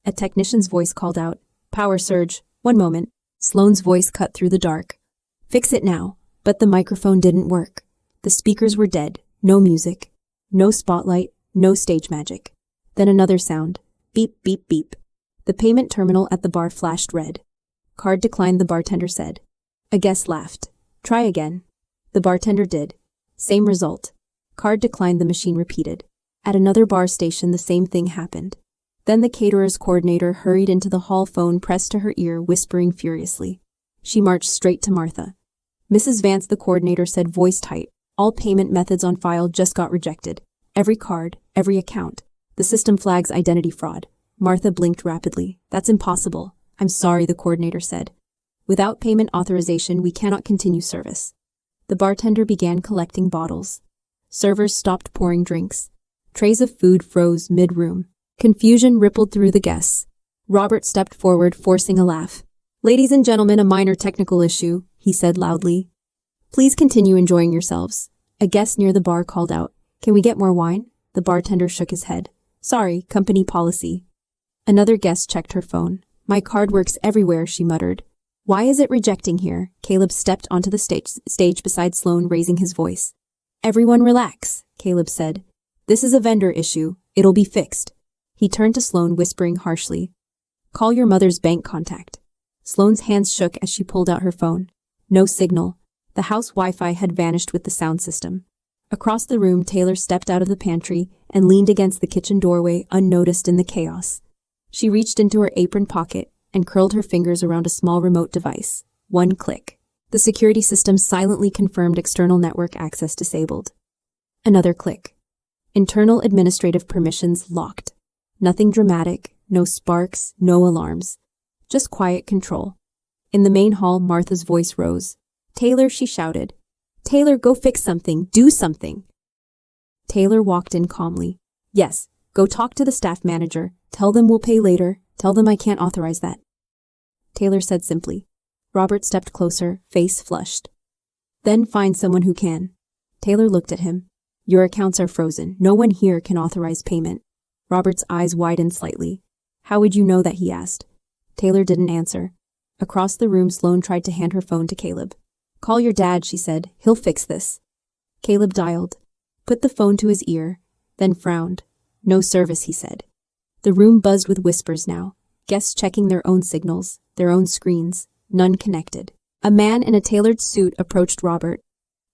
A technician's voice called out, "Power surge, 1 moment." Sloane's voice cut through the dark. "Fix it now." But the microphone didn't work. The speakers were dead. No music. No spotlight. No stage magic. Then another sound. Beep, beep, beep. The payment terminal at the bar flashed red. "Card declined," the bartender said. A guest laughed. "Try again." The bartender did. Same result. "Card declined," the machine repeated. At another bar station, the same thing happened. Then the caterer's coordinator hurried into the hall, phone pressed to her ear, whispering furiously. She marched straight to Martha. "Mrs. Vance," the coordinator said, voice tight, "all payment methods on file just got rejected. Every card, every account. The system flags identity fraud." Martha blinked rapidly. "That's impossible." "I'm sorry," the coordinator said. "Without payment authorization, we cannot continue service." The bartender began collecting bottles. Servers stopped pouring drinks. Trays of food froze mid-room. Confusion rippled through the guests. Robert stepped forward, forcing a laugh. "Ladies and gentlemen, a minor technical issue," he said loudly. "Please continue enjoying yourselves." A guest near the bar called out, "Can we get more wine?" The bartender shook his head. "Sorry, company policy." Another guest checked her phone. "My card works everywhere," she muttered. "Why is it rejecting here?" Caleb stepped onto the stage beside Sloane, raising his voice. "Everyone relax," Caleb said. "This is a vendor issue. It'll be fixed." He turned to Sloane, whispering harshly, "Call your mother's bank contact." Sloane's hands shook as she pulled out her phone. No signal. The house Wi-Fi had vanished with the sound system. Across the room, Taylor stepped out of the pantry and leaned against the kitchen doorway, unnoticed in the chaos. She reached into her apron pocket and curled her fingers around a small remote device. One click. The security system silently confirmed external network access disabled. Another click. Internal administrative permissions locked. Nothing dramatic, no sparks, no alarms. Just quiet control. In the main hall, Martha's voice rose. "Taylor," she shouted. "Taylor, go fix something. Do something." Taylor walked in calmly. "Yes, go talk to the staff manager. Tell them we'll pay later. Tell them I can't authorize that." Taylor said simply. Robert stepped closer, face flushed. "Then find someone who can." Taylor looked at him. "Your accounts are frozen. No one here can authorize payment." Robert's eyes widened slightly. "How would you know that?" he asked. Taylor didn't answer. Across the room, Sloane tried to hand her phone to Caleb. "Call your dad," she said. "He'll fix this." Caleb dialed, put the phone to his ear, then frowned. "No service," he said. The room buzzed with whispers now, guests checking their own signals, their own screens, none connected. A man in a tailored suit approached Robert.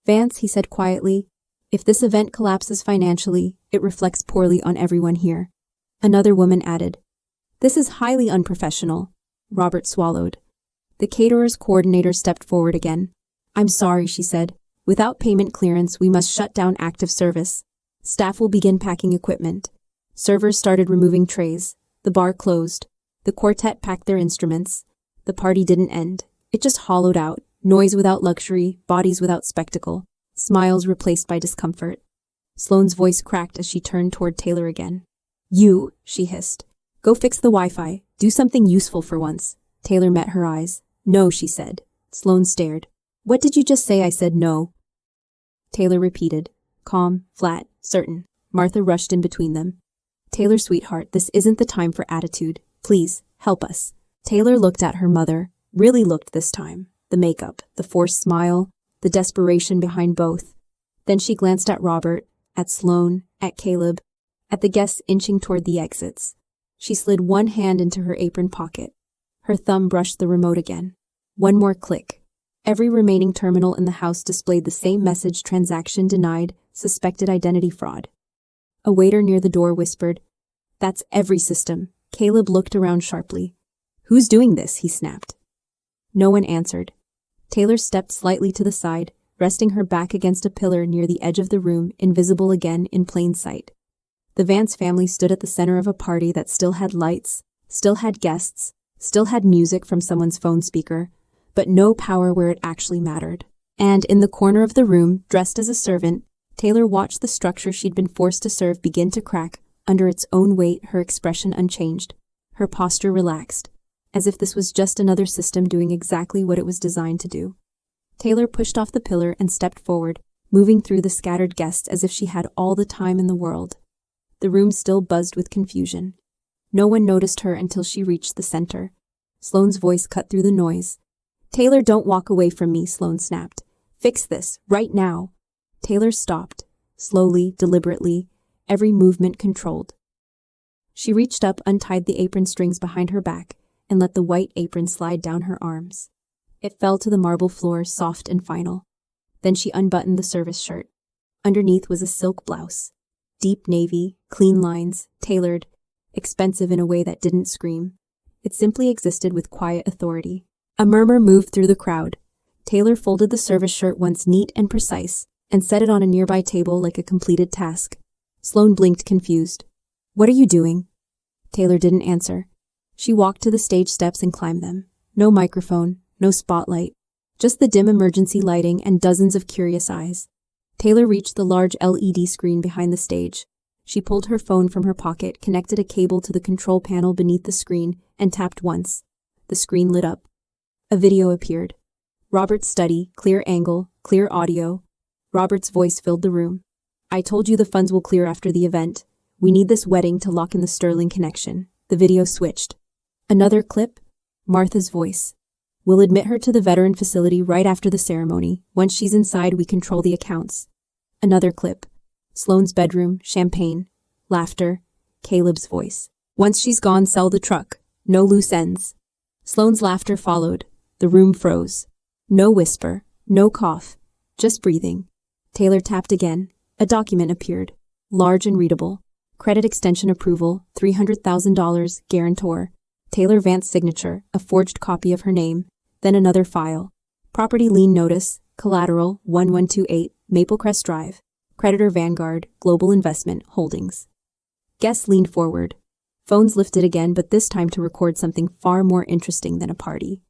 "Vance," he said quietly, "if this event collapses financially, it reflects poorly on everyone here." Another woman added, "This is highly unprofessional." Robert swallowed. The caterer's coordinator stepped forward again. "I'm sorry," she said. "Without payment clearance, we must shut down active service. Staff will begin packing equipment." Servers started removing trays. The bar closed. The quartet packed their instruments. The party didn't end. It just hollowed out, Noise without luxury, bodies without spectacle, smiles replaced by discomfort. Sloane's voice cracked as she turned toward Taylor again. You, she hissed. Go fix the Wi-Fi. Do something useful for once. Taylor met her eyes. No, she said. Sloane stared. What did you just say? I said no. Taylor repeated. Calm, flat, certain. Martha rushed in between them. Taylor, sweetheart, this isn't the time for attitude. Please, help us. Taylor looked at her mother, really looked this time. The makeup, the forced smile, the desperation behind both. Then she glanced at Robert, at Sloane, at Caleb, at the guests inching toward the exits. She slid one hand into her apron pocket. Her thumb brushed the remote again. One more click. Every remaining terminal in the house displayed the same message: transaction denied, suspected identity fraud. A waiter near the door whispered, That's every system. Caleb looked around sharply. Who's doing this? He snapped. No one answered. Taylor stepped slightly to the side, resting her back against a pillar near the edge of the room, invisible again in plain sight. The Vance family stood at the center of a party that still had lights, still had guests, still had music from someone's phone speaker, but no power where it actually mattered. And in the corner of the room, dressed as a servant, Taylor watched the structure she'd been forced to serve begin to crack under its own weight, her expression unchanged, her posture relaxed, as if this was just another system doing exactly what it was designed to do. Taylor pushed off the pillar and stepped forward, moving through the scattered guests as if she had all the time in the world. The room still buzzed with confusion. No one noticed her until she reached the center. Sloane's voice cut through the noise. Taylor, don't walk away from me, Sloane snapped. Fix this, right now. Taylor stopped, slowly, deliberately, every movement controlled. She reached up, untied the apron strings behind her back, and let the white apron slide down her arms. It fell to the marble floor, soft and final. Then she unbuttoned the service shirt. Underneath was a silk blouse. Deep navy, clean lines, tailored, expensive in a way that didn't scream. It simply existed with quiet authority. A murmur moved through the crowd. Taylor folded the service shirt once neat and precise, and set it on a nearby table like a completed task. Sloane blinked, confused. What are you doing? Taylor didn't answer. She walked to the stage steps and climbed them. No microphone, no spotlight, just the dim emergency lighting and dozens of curious eyes. Taylor reached the large LED screen behind the stage. She pulled her phone from her pocket, connected a cable to the control panel beneath the screen, and tapped once. The screen lit up. A video appeared. Robert's study, clear angle, clear audio. Robert's voice filled the room. I told you the funds will clear after the event. We need this wedding to lock in the Sterling connection. The video switched. Another clip. Martha's voice. We'll admit her to the veteran facility right after the ceremony. Once she's inside, we control the accounts. Another clip. Sloane's bedroom, champagne, laughter, Caleb's voice. Once she's gone, sell the truck. No loose ends. Sloane's laughter followed. The room froze. No whisper, no cough, just breathing. Taylor tapped again. A document appeared, large and readable. Credit extension approval, $300,000, guarantor. Taylor Vance's signature, a forged copy of her name. Then another file. Property lien notice, collateral, 1128, Maple Crest Drive. Creditor Vanguard, Global Investment Holdings. Guests leaned forward. Phones lifted again, but this time to record something far more interesting than a party.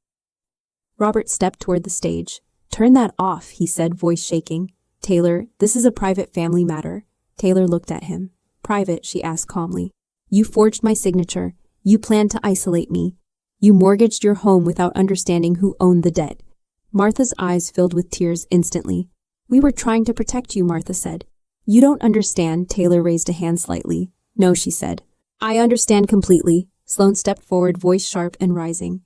Robert stepped toward the stage. Turn that off, he said, voice shaking. Taylor, this is a private family matter. Taylor looked at him. Private, she asked calmly. You forged my signature. You planned to isolate me. You mortgaged your home without understanding who owned the debt. Martha's eyes filled with tears instantly. We were trying to protect you, Martha said. You don't understand, Taylor raised a hand slightly. No, she said. I understand completely. Sloane stepped forward, voice sharp and rising.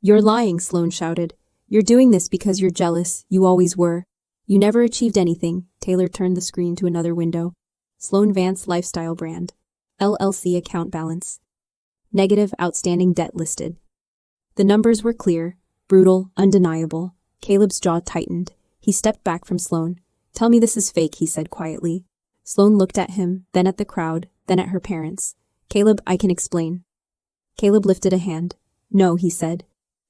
You're lying, Sloane shouted. You're doing this because you're jealous. You always were. You never achieved anything. Taylor turned the screen to another window. Sloane Vance Lifestyle Brand. LLC account balance. Negative outstanding debt listed. The numbers were clear, brutal, undeniable. Caleb's jaw tightened. He stepped back from Sloane. Tell me this is fake, he said quietly. Sloane looked at him, then at the crowd, then at her parents. Caleb, I can explain. Caleb lifted a hand. No, he said.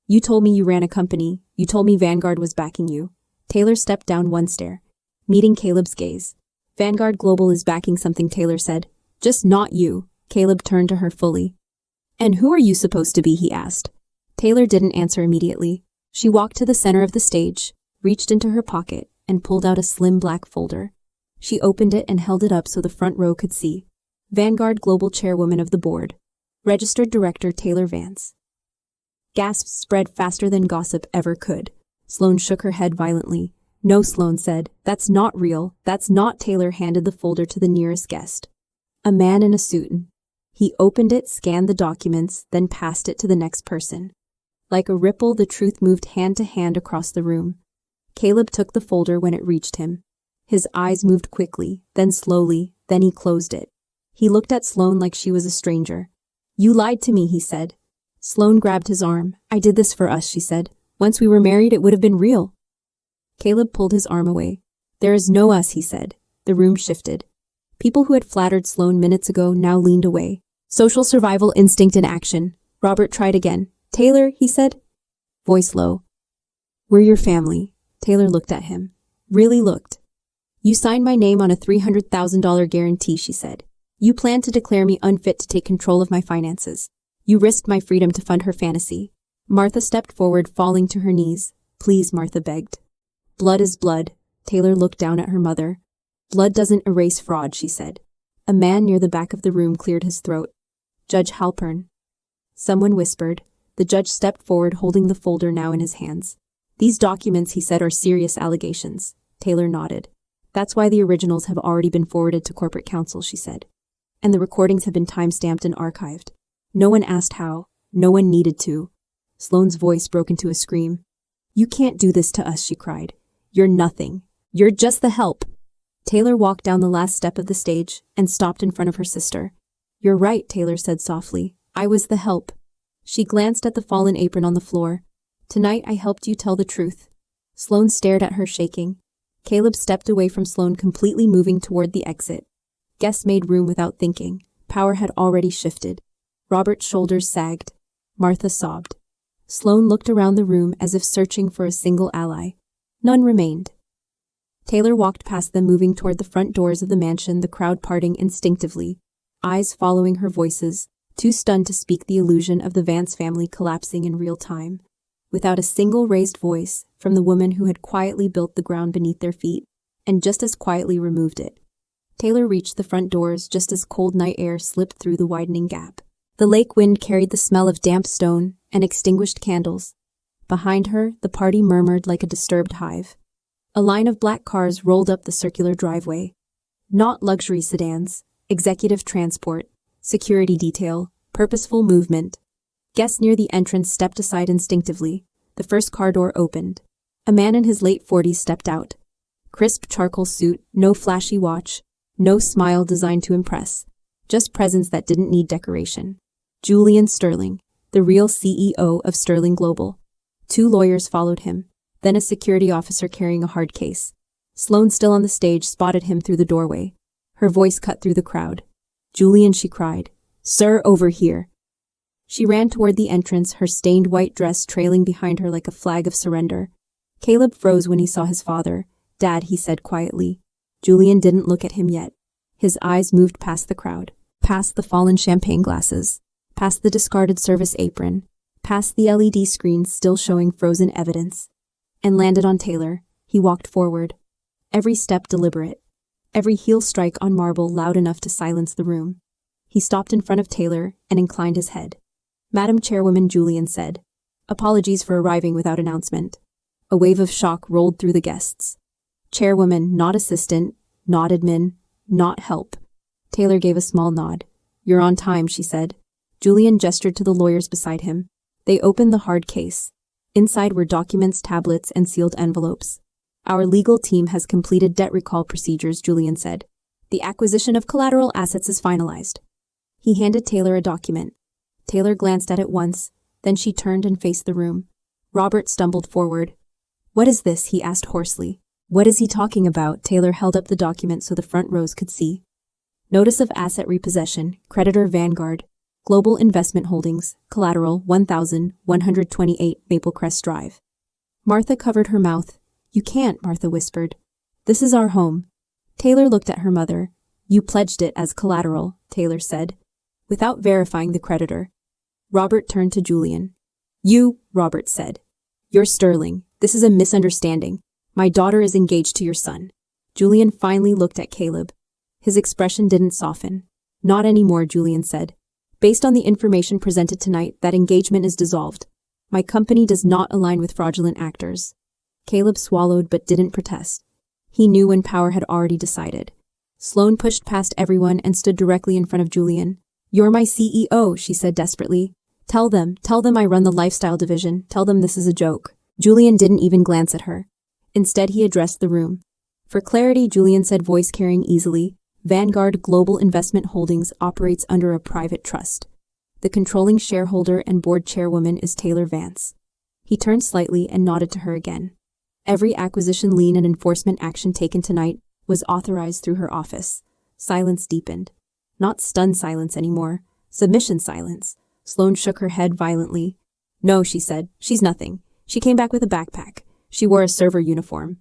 You told me you ran a company. You told me Vanguard was backing you. Taylor stepped down one stair, meeting Caleb's gaze. Vanguard Global is backing something, Taylor said. Just not you. Caleb turned to her fully. And who are you supposed to be, he asked. Taylor didn't answer immediately. She walked to the center of the stage, reached into her pocket, and pulled out a slim black folder. She opened it and held it up so the front row could see. Vanguard Global Chairwoman of the Board. Registered Director Taylor Vance. Gasps spread faster than gossip ever could. Sloane shook her head violently. No, Sloane said. That's not real. That's not. Taylor handed the folder to the nearest guest. A man in a suit. He opened it, scanned the documents, then passed it to the next person. Like a ripple, the truth moved hand to hand across the room. Caleb took the folder when it reached him. His eyes moved quickly, then slowly, then he closed it. He looked at Sloane like she was a stranger. You lied to me, he said. Sloane grabbed his arm. I did this for us, she said. Once we were married, it would have been real. Caleb pulled his arm away. There is no us, he said. The room shifted. People who had flattered Sloane minutes ago now leaned away. Social survival instinct in action. Robert tried again. Taylor, he said. Voice low. We're your family. Taylor looked at him. Really looked. You signed my name on a $300,000 guarantee, she said. You planned to declare me unfit to take control of my finances. You risked my freedom to fund her fantasy. Martha stepped forward, falling to her knees. Please, Martha begged. Blood is blood. Taylor looked down at her mother. Blood doesn't erase fraud, she said. A man near the back of the room cleared his throat. Judge Halpern. Someone whispered. The judge stepped forward, holding the folder now in his hands. These documents, he said, are serious allegations. Taylor nodded. That's why the originals have already been forwarded to corporate counsel, she said. And the recordings have been time-stamped and archived. No one asked how. No one needed to. Sloane's voice broke into a scream. You can't do this to us, she cried. You're nothing. You're just the help. Taylor walked down the last step of the stage and stopped in front of her sister. You're right, Taylor said softly. I was the help. She glanced at the fallen apron on the floor. Tonight I helped you tell the truth. Sloane stared at her, shaking. Caleb stepped away from Sloane, completely moving toward the exit. Guests made room without thinking. Power had already shifted. Robert's shoulders sagged. Martha sobbed. Sloane looked around the room as if searching for a single ally. None remained. Taylor walked past them, moving toward the front doors of the mansion, the crowd parting instinctively, eyes following her voices, too stunned to speak, the illusion of the Vance family collapsing in real time. Without a single raised voice from the woman who had quietly built the ground beneath their feet, and just as quietly removed it. Taylor reached the front doors just as cold night air slipped through the widening gap. The lake wind carried the smell of damp stone and extinguished candles. Behind her, the party murmured like a disturbed hive. A line of black cars rolled up the circular driveway. Not luxury sedans, executive transport, security detail, purposeful movement. Guests near the entrance stepped aside instinctively. The first car door opened. A man in his late 40s stepped out. Crisp charcoal suit, no flashy watch, no smile designed to impress. Just presence that didn't need decoration. Julian Sterling, the real CEO of Sterling Global. 2 lawyers followed him, then a security officer carrying a hard case. Sloane, still on the stage, spotted him through the doorway. Her voice cut through the crowd. Julian, she cried. Sir, over here. She ran toward the entrance, her stained white dress trailing behind her like a flag of surrender. Caleb froze when he saw his father. Dad, he said quietly. Julian didn't look at him yet. His eyes moved past the crowd, past the fallen champagne glasses, past the discarded service apron, past the LED screens still showing frozen evidence, and landed on Taylor. He walked forward, every step deliberate, every heel strike on marble loud enough to silence the room. He stopped in front of Taylor and inclined his head. Madam Chairwoman, Julian said. Apologies for arriving without announcement. A wave of shock rolled through the guests. Chairwoman, not assistant, not admin, not help. Taylor gave a small nod. You're on time, she said. Julian gestured to the lawyers beside him. They opened the hard case. Inside were documents, tablets, and sealed envelopes. Our legal team has completed debt recall procedures, Julian said. The acquisition of collateral assets is finalized. He handed Taylor a document. Taylor glanced at it once, then she turned and faced the room. Robert stumbled forward. What is this? He asked hoarsely. What is he talking about? Taylor held up the document so the front rows could see. Notice of asset repossession, creditor Vanguard, Global Investment Holdings, collateral 1128 Maple Crest Drive. Martha covered her mouth. You can't, Martha whispered. This is our home. Taylor looked at her mother. You pledged it as collateral, Taylor said, without verifying the creditor. Robert turned to Julian. You, Robert said. You're Sterling. This is a misunderstanding. My daughter is engaged to your son. Julian finally looked at Caleb. His expression didn't soften. Not anymore, Julian said. Based on the information presented tonight, that engagement is dissolved. My company does not align with fraudulent actors. Caleb swallowed but didn't protest. He knew when power had already decided. Sloane pushed past everyone and stood directly in front of Julian. You're my CEO, she said desperately. Tell them I run the lifestyle division. Tell them this is a joke. Julian didn't even glance at her. Instead, he addressed the room. For clarity, Julian said, voice carrying easily, Vanguard Global Investment Holdings operates under a private trust. The controlling shareholder and board chairwoman is Taylor Vance. He turned slightly and nodded to her again. Every acquisition, lien, and enforcement action taken tonight was authorized through her office. Silence deepened. Not stunned silence anymore. Submission silence. Sloane shook her head violently. No, she said. She's nothing. She came back with a backpack. She wore a server uniform.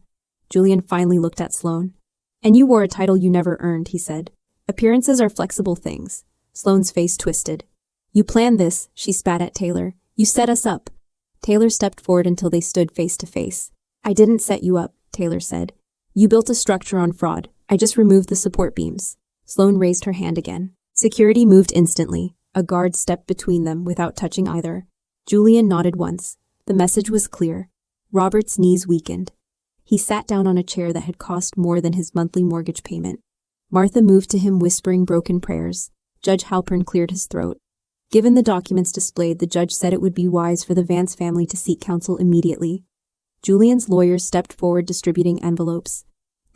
Julian finally looked at Sloane. And you wore a title you never earned, he said. Appearances are flexible things. Sloane's face twisted. You planned this, she spat at Taylor. You set us up. Taylor stepped forward until they stood face to face. I didn't set you up, Taylor said. You built a structure on fraud. I just removed the support beams. Sloane raised her hand again. Security moved instantly. A guard stepped between them without touching either. Julian nodded once. The message was clear. Robert's knees weakened. He sat down on a chair that had cost more than his monthly mortgage payment. Martha moved to him whispering broken prayers. Judge Halpern cleared his throat. Given the documents displayed, the judge said it would be wise for the Vance family to seek counsel immediately. Julian's lawyers stepped forward distributing envelopes.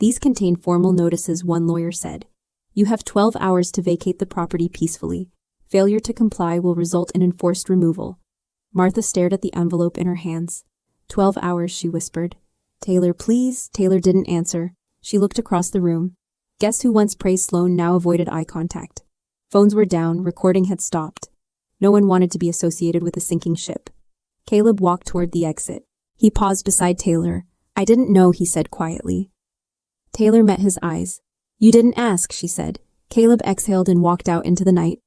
These contained formal notices, one lawyer said. You have 12 hours to vacate the property peacefully. Failure to comply will result in enforced removal. Martha stared at the envelope in her hands. 12 hours, she whispered. Taylor, please. Taylor didn't answer. She looked across the room. Guests who once praised Sloane now avoided eye contact. Phones were down, recording had stopped. No one wanted to be associated with a sinking ship. Caleb walked toward the exit. He paused beside Taylor. I didn't know, he said quietly. Taylor met his eyes. You didn't ask, she said. Caleb exhaled and walked out into the night.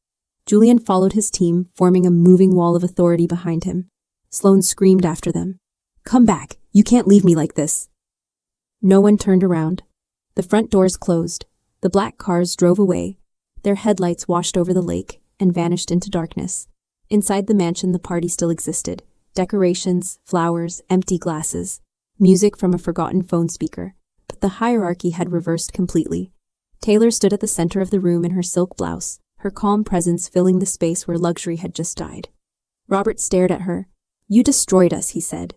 Julian followed his team, forming a moving wall of authority behind him. Sloane screamed after them. Come back. You can't leave me like this. No one turned around. The front doors closed. The black cars drove away. Their headlights washed over the lake and vanished into darkness. Inside the mansion, the party still existed. Decorations, flowers, empty glasses, music from a forgotten phone speaker. But the hierarchy had reversed completely. Taylor stood at the center of the room in her silk blouse, her calm presence filling the space where luxury had just died. Robert stared at her. You destroyed us, he said.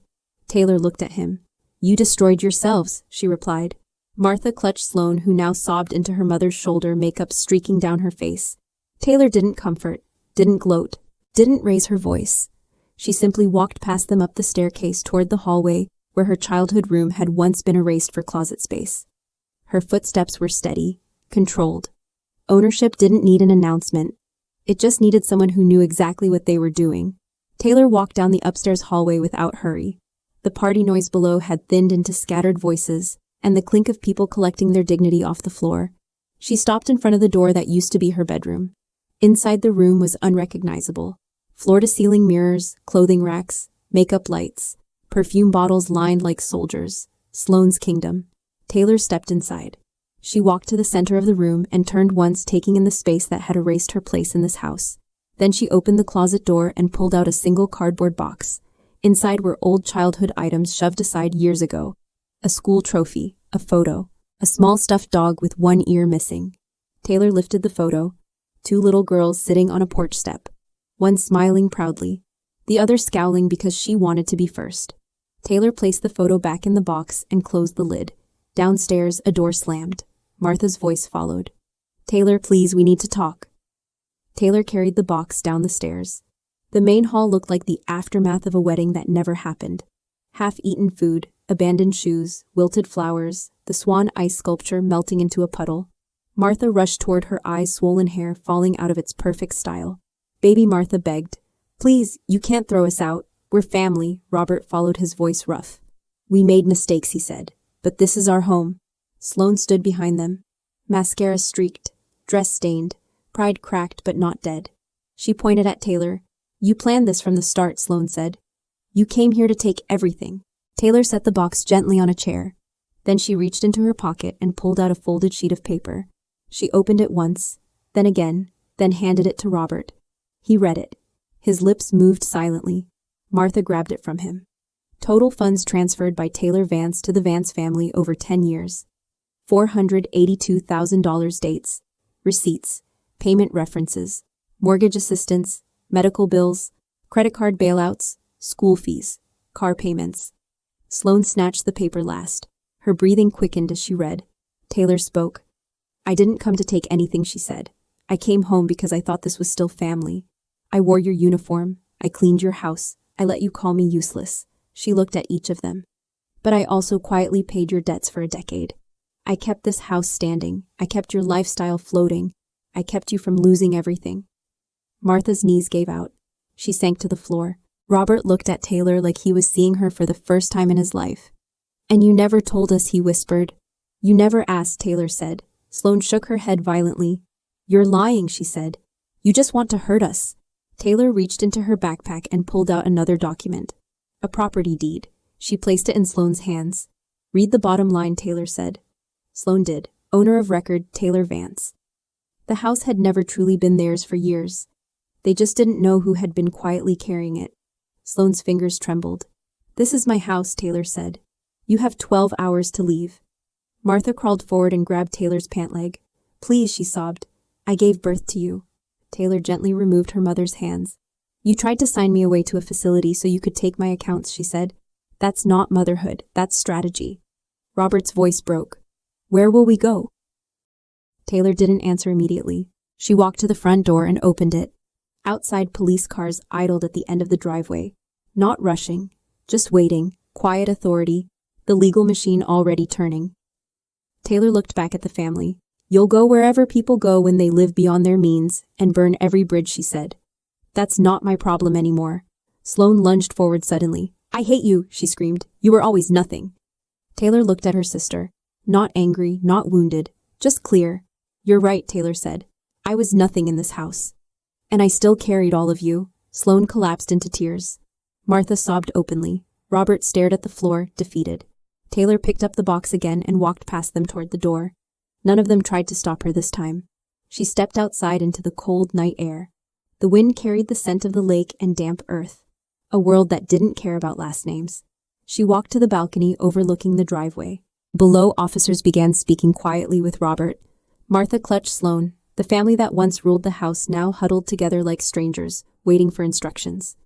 Taylor looked at him. You destroyed yourselves, she replied. Martha clutched Sloane, who now sobbed into her mother's shoulder, makeup streaking down her face. Taylor didn't comfort, didn't gloat, didn't raise her voice. She simply walked past them up the staircase toward the hallway where her childhood room had once been erased for closet space. Her footsteps were steady, controlled. Ownership didn't need an announcement. It just needed someone who knew exactly what they were doing. Taylor walked down the upstairs hallway without hurry. The party noise below had thinned into scattered voices and the clink of people collecting their dignity off the floor. She stopped in front of the door that used to be her bedroom. Inside the room was unrecognizable. Floor-to-ceiling mirrors, clothing racks, makeup lights, perfume bottles lined like soldiers. Sloane's kingdom. Taylor stepped inside. She walked to the center of the room and turned once, taking in the space that had erased her place in this house. Then she opened the closet door and pulled out a single cardboard box. Inside were old childhood items shoved aside years ago. A school trophy, a photo, a small stuffed dog with one ear missing. Taylor lifted the photo. 2 little girls sitting on a porch step. One smiling proudly, the other scowling because she wanted to be first. Taylor placed the photo back in the box and closed the lid. Downstairs, a door slammed. Martha's voice followed. Taylor, please, we need to talk. Taylor carried the box down the stairs. The main hall looked like the aftermath of a wedding that never happened. Half-eaten food, abandoned shoes, wilted flowers, the swan ice sculpture melting into a puddle. Martha rushed toward, her eyes swollen, hair falling out of its perfect style. Baby Martha begged. Please, you can't throw us out. We're family. Robert followed, his voice rough. We made mistakes, he said, but this is our home. Sloane stood behind them. Mascara streaked, dress stained, pride cracked but not dead. She pointed at Taylor. You planned this from the start, Sloane said. You came here to take everything. Taylor set the box gently on a chair. Then she reached into her pocket and pulled out a folded sheet of paper. She opened it once, then again, then handed it to Robert. He read it. His lips moved silently. Martha grabbed it from him. Total funds transferred by Taylor Vance to the Vance family over 10 years. $482,000 dates, receipts, payment references, mortgage assistance, medical bills, credit card bailouts, school fees, car payments. Sloane snatched the paper last. Her breathing quickened as she read. Taylor spoke. I didn't come to take anything, she said. I came home because I thought this was still family. I wore your uniform. I cleaned your house. I let you call me useless. She looked at each of them. But I also quietly paid your debts for a decade. I kept this house standing. I kept your lifestyle floating. I kept you from losing everything. Martha's knees gave out. She sank to the floor. Robert looked at Taylor like he was seeing her for the first time in his life. And you never told us, he whispered. You never asked, Taylor said. Sloane shook her head violently. You're lying, she said. You just want to hurt us. Taylor reached into her backpack and pulled out another document. A property deed. She placed it in Sloane's hands. Read the bottom line, Taylor said. Sloane did. Owner of record, Taylor Vance. The house had never truly been theirs for years. They just didn't know who had been quietly carrying it. Sloane's fingers trembled. This is my house, Taylor said. You have 12 hours to leave. Martha crawled forward and grabbed Taylor's pant leg. Please, she sobbed. I gave birth to you. Taylor gently removed her mother's hands. You tried to sign me away to a facility so you could take my accounts, she said. That's not motherhood, that's strategy. Robert's voice broke. Where will we go? Taylor didn't answer immediately. She walked to the front door and opened it. Outside, police cars idled at the end of the driveway. Not rushing, just waiting, quiet authority, the legal machine already turning. Taylor looked back at the family. You'll go wherever people go when they live beyond their means and burn every bridge, she said. That's not my problem anymore. Sloane lunged forward suddenly. I hate you, she screamed. You were always nothing. Taylor looked at her sister. Not angry, not wounded, just clear. You're right, Taylor said. I was nothing in this house. And I still carried all of you. Sloane collapsed into tears. Martha sobbed openly. Robert stared at the floor, defeated. Taylor picked up the box again and walked past them toward the door. None of them tried to stop her this time. She stepped outside into the cold night air. The wind carried the scent of the lake and damp earth. A world that didn't care about last names. She walked to the balcony overlooking the driveway. Below, officers began speaking quietly with Robert. Martha clutched Sloane. The family that once ruled the house now huddled together like strangers, waiting for instructions.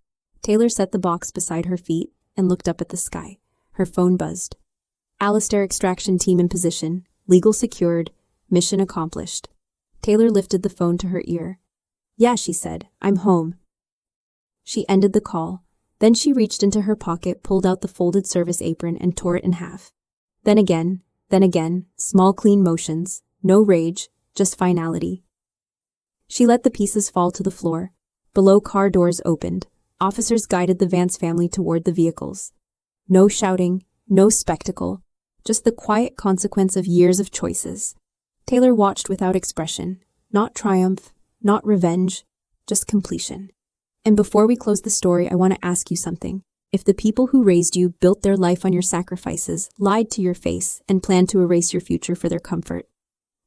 Taylor set the box beside her feet and looked up at the sky. Her phone buzzed. Alistair extraction team in position. Legal secured. Mission accomplished. Taylor lifted the phone to her ear. Yeah, she said. I'm home. She ended the call. Then she reached into her pocket, pulled out the folded service apron and tore it in half. Then again, small clean motions. No rage, just finality. She let the pieces fall to the floor. Below, car doors opened. Officers guided the Vance family toward the vehicles. No shouting, no spectacle, just the quiet consequence of years of choices. Taylor watched without expression. Not triumph, not revenge, just completion. And before we close the story, I want to ask you something. If the people who raised you built their life on your sacrifices, lied to your face, and planned to erase your future for their comfort,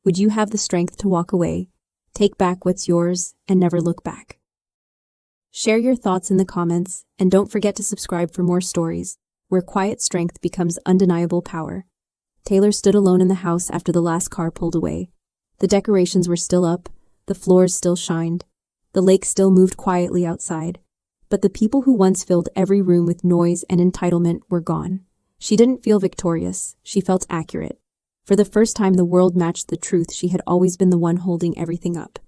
would you have the strength to walk away, take back what's yours, and never look back? Share your thoughts in the comments, and don't forget to subscribe for more stories, where quiet strength becomes undeniable power. Taylor stood alone in the house after the last car pulled away. The decorations were still up, the floors still shined, the lake still moved quietly outside, but the people who once filled every room with noise and entitlement were gone. She didn't feel victorious, she felt accurate. For the first time, the world matched the truth. She had always been the one holding everything up.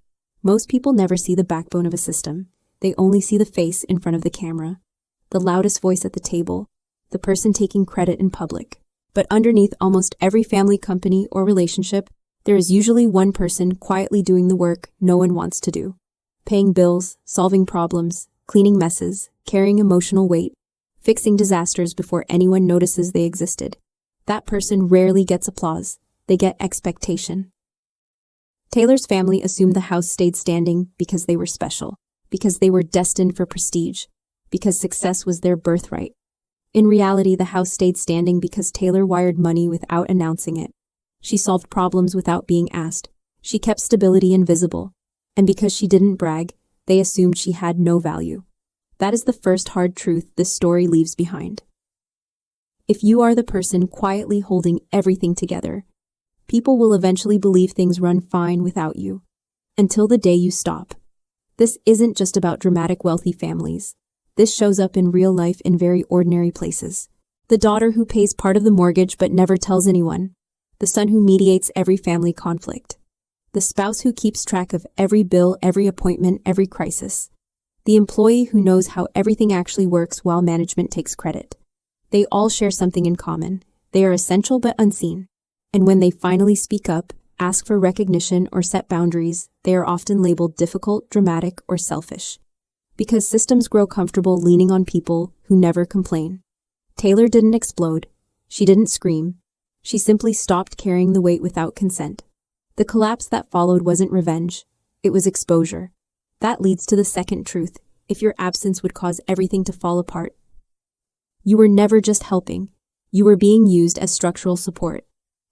Most people never see the backbone of a system. They only see the face in front of the camera, the loudest voice at the table, the person taking credit in public. But underneath almost every family, company, or relationship, there is usually one person quietly doing the work no one wants to do. Paying bills, solving problems, cleaning messes, carrying emotional weight, fixing disasters before anyone notices they existed. That person rarely gets applause. They get expectation. Taylor's family assumed the house stayed standing because they were special, because they were destined for prestige. because success was their birthright. In reality, the house stayed standing because Taylor wired money without announcing it. She solved problems without being asked. She kept stability invisible. And because she didn't brag, they assumed she had no value. That is the first hard truth this story leaves behind. If you are the person quietly holding everything together, people will eventually believe things run fine without you. Until the day you stop. This isn't just about dramatic wealthy families. This shows up in real life in very ordinary places. The daughter who pays part of the mortgage but never tells anyone. The son who mediates every family conflict. The spouse who keeps track of every bill, every appointment, every crisis. The employee who knows how everything actually works while management takes credit. They all share something in common. They are essential but unseen. And when they finally speak up, ask for recognition, or set boundaries, they are often labeled difficult, dramatic, or selfish. Because systems grow comfortable leaning on people who never complain. Taylor didn't explode. She didn't scream. She simply stopped carrying the weight without consent. The collapse that followed wasn't revenge. It was exposure. That leads to the second truth. If your absence would cause everything to fall apart. You were never just helping. You were being used as structural support.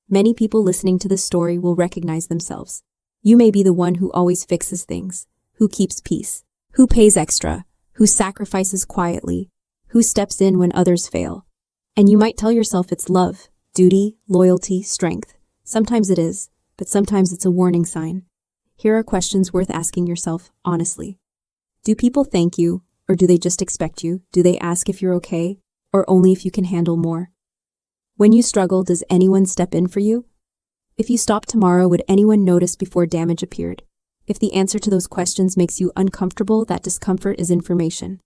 Many people listening to this story will recognize themselves. You may be the one who always fixes things, who keeps peace, who pays extra, who sacrifices quietly, who steps in when others fail. And you might tell yourself it's love, duty, loyalty, strength. Sometimes it is, but sometimes it's a warning sign. Here are questions worth asking yourself, honestly. Do people thank you, or do they just expect you? Do they ask if you're okay, or only if you can handle more? When you struggle, does anyone step in for you? If you stopped tomorrow, would anyone notice before damage appeared? If the answer to those questions makes you uncomfortable, that discomfort is information.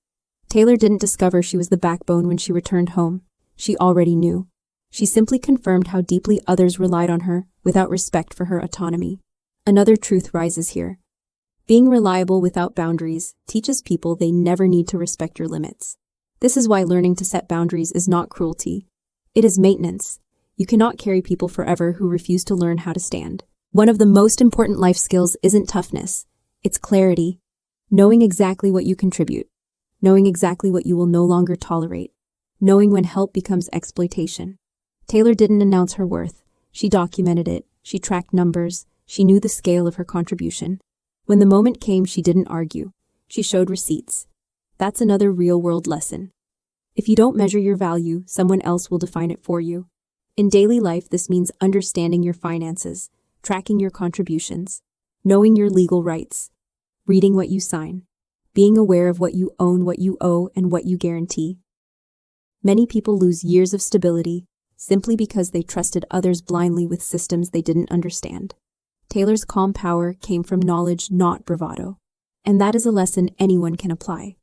Taylor didn't discover she was the backbone when she returned home. She already knew. She simply confirmed how deeply others relied on her, without respect for her autonomy. Another truth rises here. Being reliable without boundaries teaches people they never need to respect your limits. This is why learning to set boundaries is not cruelty. It is maintenance. You cannot carry people forever who refuse to learn how to stand. One of the most important life skills isn't toughness. It's clarity. Knowing exactly what you contribute. Knowing exactly what you will no longer tolerate. Knowing when help becomes exploitation. Taylor didn't announce her worth. She documented it. She tracked numbers. She knew the scale of her contribution. When the moment came, she didn't argue. She showed receipts. That's another real-world lesson. If you don't measure your value, someone else will define it for you. In daily life, this means understanding your finances, tracking your contributions, knowing your legal rights, reading what you sign, being aware of what you own, what you owe, and what you guarantee. Many people lose years of stability simply because they trusted others blindly with systems they didn't understand. Taylor's calm power came from knowledge, not bravado. And that is a lesson anyone can apply.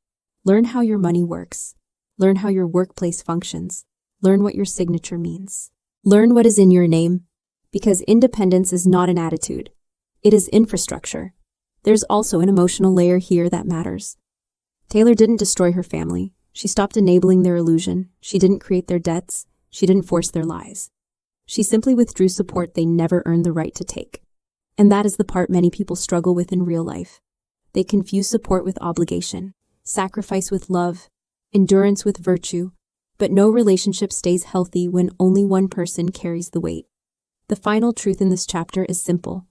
Learn how your money works. Learn how your workplace functions. Learn what your signature means. Learn what is in your name. Because independence is not an attitude. It is infrastructure. There's also an emotional layer here that matters. Taylor didn't destroy her family. She stopped enabling their illusion. She didn't create their debts. She didn't force their lies. She simply withdrew support they never earned the right to take. And that is the part many people struggle with in real life. They confuse support with obligation, sacrifice with love, endurance with virtue, but no relationship stays healthy when only one person carries the weight. The final truth in this chapter is simple.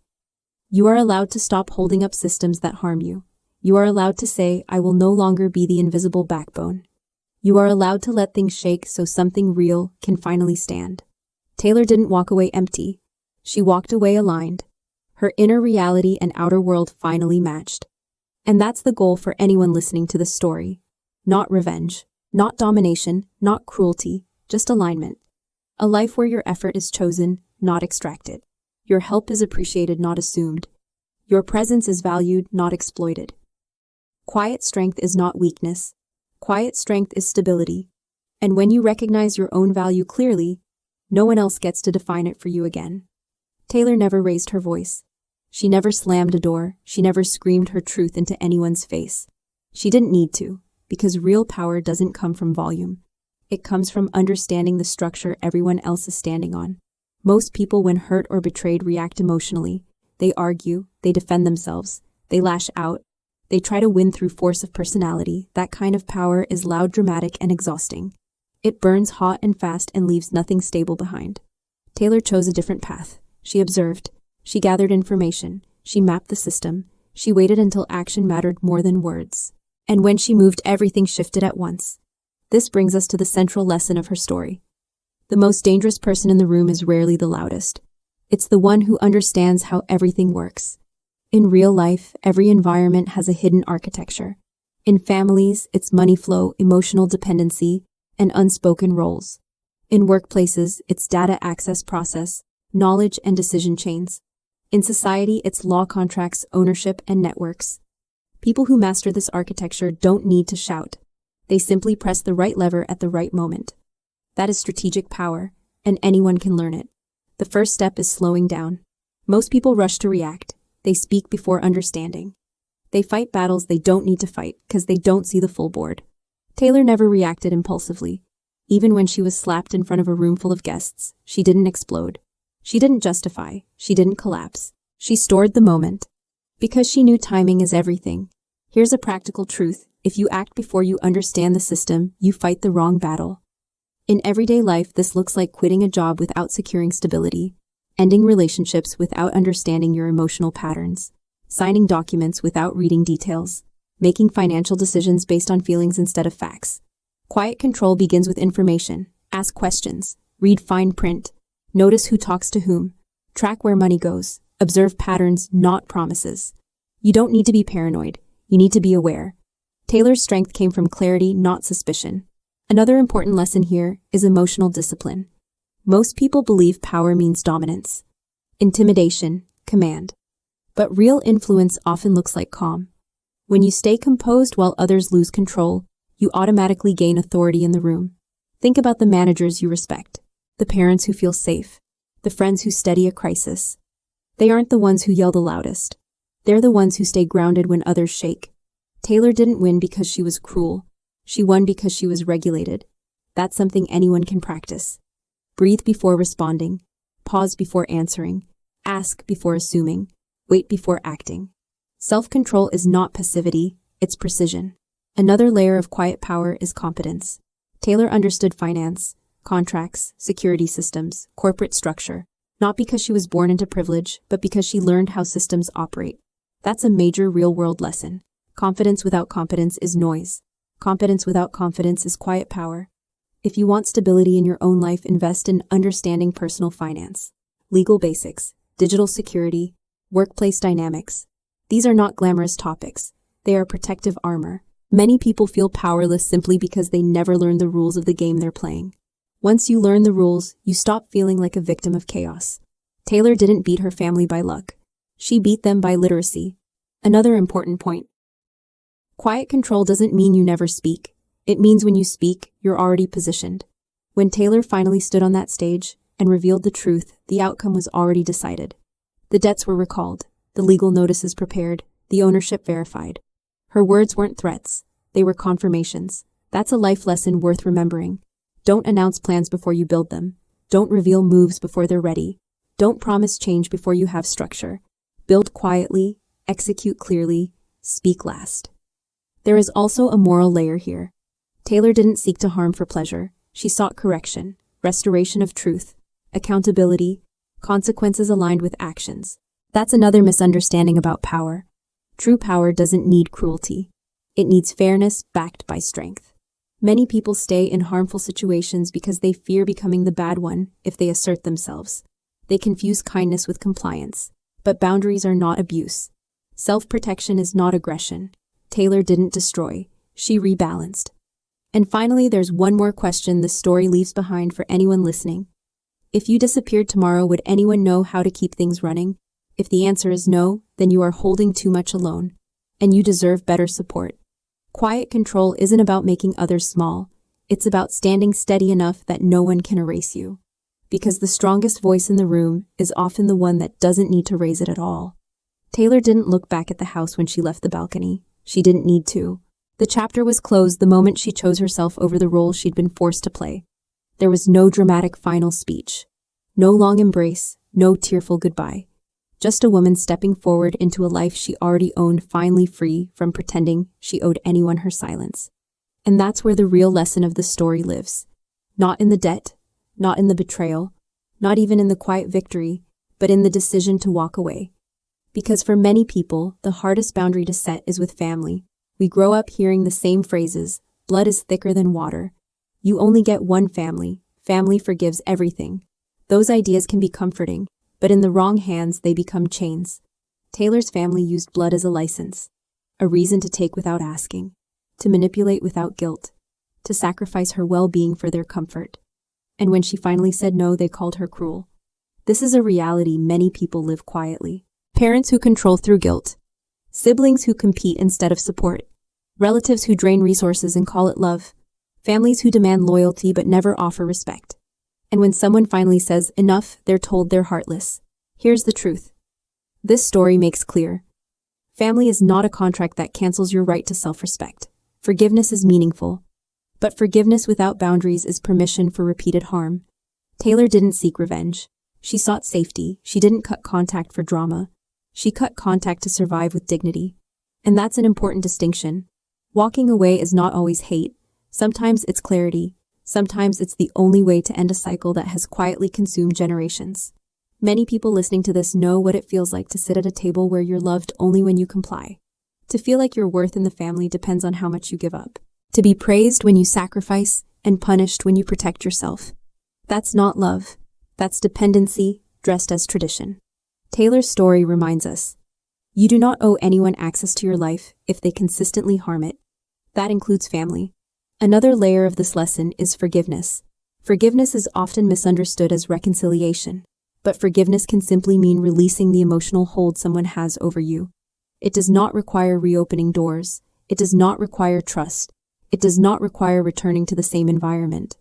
You are allowed to stop holding up systems that harm you. You are allowed to say, I will no longer be the invisible backbone. You are allowed to let things shake so something real can finally stand. Taylor didn't walk away empty. She walked away aligned. Her inner reality and outer world finally matched. And that's the goal for anyone listening to this story. Not revenge, not domination, not cruelty, just alignment. A life where your effort is chosen, not extracted. Your help is appreciated, not assumed. Your presence is valued, not exploited. Quiet strength is not weakness. Quiet strength is stability. And when you recognize your own value clearly, no one else gets to define it for you again. Taylor never raised her voice. She never slammed a door. She never screamed her truth into anyone's face. She didn't need to, because real power doesn't come from volume. It comes from understanding the structure everyone else is standing on. Most people, when hurt or betrayed, react emotionally. They argue, they defend themselves, they lash out, They try to win through force of personality. That kind of power is loud, dramatic, and exhausting. It burns hot and fast and leaves nothing stable behind. Taylor chose a different path. She observed. She gathered information. She mapped the system. She waited until action mattered more than words. And when she moved, everything shifted at once. This brings us to the central lesson of her story. The most dangerous person in the room is rarely the loudest. It's the one who understands how everything works. In real life, every environment has a hidden architecture. In families, it's money flow, emotional dependency, and unspoken roles. In workplaces, it's data access process, knowledge and decision chains. In society, it's law contracts, ownership, and networks. People who master this architecture don't need to shout. They simply press the right lever at the right moment. That is strategic power, and anyone can learn it. The first step is slowing down. Most people rush to react. They speak before understanding. They fight battles they don't need to fight because they don't see the full board. Taylor never reacted impulsively. Even when she was slapped in front of a room full of guests, she didn't explode. She didn't justify. She didn't collapse. She stored the moment. Because she knew timing is everything. Here's a practical truth. If you act before you understand the system, you fight the wrong battle. In everyday life, this looks like quitting a job without securing stability, ending relationships without understanding your emotional patterns, signing documents without reading details, making financial decisions based on feelings instead of facts. Quiet control begins with information. Ask questions. Read fine print. Notice who talks to whom. Track where money goes. Observe patterns, not promises. You don't need to be paranoid. You need to be aware. Taylor's strength came from clarity, not suspicion. Another important lesson here is emotional discipline. Most people believe power means dominance, intimidation, command. But real influence often looks like calm. When you stay composed while others lose control, you automatically gain authority in the room. Think about the managers you respect, the parents who feel safe, the friends who steady a crisis. They aren't the ones who yell the loudest. They're the ones who stay grounded when others shake. Taylor didn't win because she was cruel. She won because she was regulated. That's something anyone can practice. Breathe before responding. Pause before answering. Ask before assuming. Wait before acting. Self-control is not passivity, it's precision. Another layer of quiet power is competence. Taylor understood finance, contracts, security systems, corporate structure, not because she was born into privilege, but because she learned how systems operate. That's a major real-world lesson. Confidence without competence is noise. Competence without confidence is quiet power. If you want stability in your own life, invest in understanding personal finance, legal basics, digital security, workplace dynamics. These are not glamorous topics. They are protective armor. Many people feel powerless simply because they never learned the rules of the game they're playing. Once you learn the rules, you stop feeling like a victim of chaos. Taylor didn't beat her family by luck. She beat them by literacy. Another important point. Quiet control doesn't mean you never speak. It means when you speak, you're already positioned. When Taylor finally stood on that stage and revealed the truth, the outcome was already decided. The debts were recalled, the legal notices prepared, the ownership verified. Her words weren't threats. They were confirmations. That's a life lesson worth remembering. Don't announce plans before you build them. Don't reveal moves before they're ready. Don't promise change before you have structure. Build quietly, execute clearly, speak last. There is also a moral layer here. Taylor didn't seek to harm for pleasure. She sought correction, restoration of truth, accountability, consequences aligned with actions. That's another misunderstanding about power. True power doesn't need cruelty. It needs fairness backed by strength. Many people stay in harmful situations because they fear becoming the bad one if they assert themselves. They confuse kindness with compliance. But boundaries are not abuse. Self-protection is not aggression. Taylor didn't destroy. She rebalanced. And finally, there's one more question this story leaves behind for anyone listening. If you disappeared tomorrow, would anyone know how to keep things running? If the answer is no, then you are holding too much alone, and you deserve better support. Quiet control isn't about making others small. It's about standing steady enough that no one can erase you. Because the strongest voice in the room is often the one that doesn't need to raise it at all. Taylor didn't look back at the house when she left the balcony. She didn't need to. The chapter was closed the moment she chose herself over the role she'd been forced to play. There was no dramatic final speech. No long embrace. No tearful goodbye. Just a woman stepping forward into a life she already owned, finally free from pretending she owed anyone her silence. And that's where the real lesson of the story lives. Not in the debt, not in the betrayal, not even in the quiet victory, but in the decision to walk away. Because for many people, the hardest boundary to set is with family. We grow up hearing the same phrases: blood is thicker than water. You only get one family. Family forgives everything. Those ideas can be comforting, but in the wrong hands, they become chains. Taylor's family used blood as a license, a reason to take without asking, to manipulate without guilt, to sacrifice her well-being for their comfort. And when she finally said no, they called her cruel. This is a reality many people live quietly. Parents who control through guilt, siblings who compete instead of support, relatives who drain resources and call it love, families who demand loyalty but never offer respect. And when someone finally says enough, they're told they're heartless. Here's the truth. This story makes clear. Family is not a contract that cancels your right to self-respect. Forgiveness is meaningful, but forgiveness without boundaries is permission for repeated harm. Taylor didn't seek revenge. She sought safety. She didn't cut contact for drama. She cut contact to survive with dignity. And that's an important distinction. Walking away is not always hate. Sometimes it's clarity. Sometimes it's the only way to end a cycle that has quietly consumed generations. Many people listening to this know what it feels like to sit at a table where you're loved only when you comply. To feel like your worth in the family depends on how much you give up. To be praised when you sacrifice and punished when you protect yourself. That's not love. That's dependency dressed as tradition. Taylor's story reminds us, you do not owe anyone access to your life if they consistently harm it. That includes family. Another layer of this lesson is forgiveness. Forgiveness is often misunderstood as reconciliation, but forgiveness can simply mean releasing the emotional hold someone has over you. It does not require reopening doors. It does not require trust. It does not require returning to the same environment.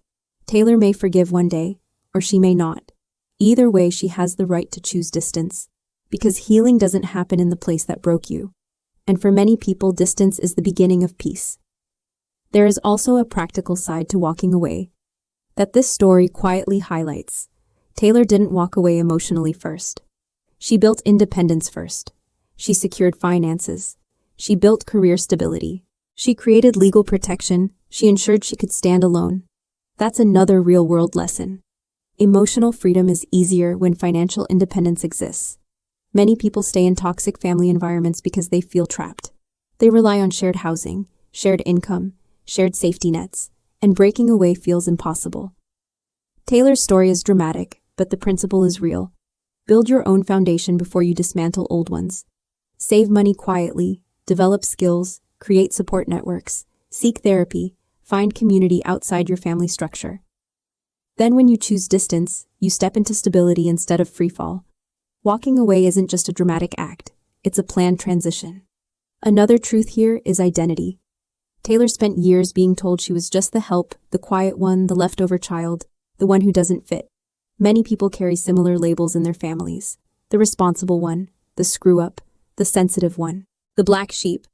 Taylor may forgive one day, or she may not. Either way, she has the right to choose distance, because healing doesn't happen in the place that broke you. And for many people, distance is the beginning of peace. There is also a practical side to walking away that this story quietly highlights. Taylor didn't walk away emotionally first. She built independence first. She secured finances. She built career stability. She created legal protection. She ensured she could stand alone. That's another real-world lesson. Emotional freedom is easier when financial independence exists. Many people stay in toxic family environments because they feel trapped. They rely on shared housing, shared income, shared safety nets, and breaking away feels impossible. Taylor's story is dramatic, but the principle is real. Build your own foundation before you dismantle old ones. Save money quietly, develop skills, create support networks, seek therapy, find community outside your family structure. Then when you choose distance, you step into stability instead of freefall. Walking away isn't just a dramatic act, it's a planned transition. Another truth here is identity. Taylor spent years being told she was just the help, the quiet one, the leftover child, the one who doesn't fit. Many people carry similar labels in their families. The responsible one, the screw-up, the sensitive one, the black sheep.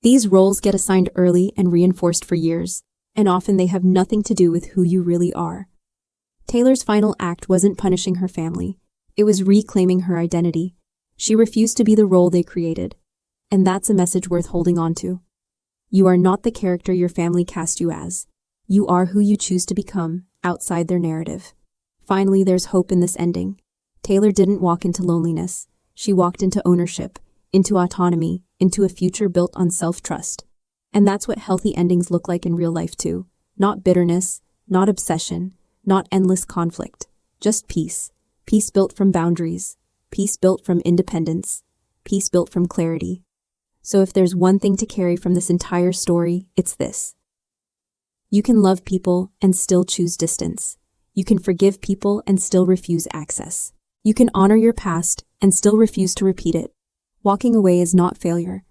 These roles get assigned early and reinforced for years, and often they have nothing to do with who you really are. Taylor's final act wasn't punishing her family. It was reclaiming her identity. She refused to be the role they created. And that's a message worth holding on to. You are not the character your family cast you as. You are who you choose to become, outside their narrative. Finally, there's hope in this ending. Taylor didn't walk into loneliness. She walked into ownership, into autonomy, into a future built on self-trust. And that's what healthy endings look like in real life too. Not bitterness, not obsession, not endless conflict. Just peace. Peace built from boundaries. Peace built from independence. Peace built from clarity. So if there's one thing to carry from this entire story, it's this. You can love people and still choose distance. You can forgive people and still refuse access. You can honor your past and still refuse to repeat it. Walking away is not failure.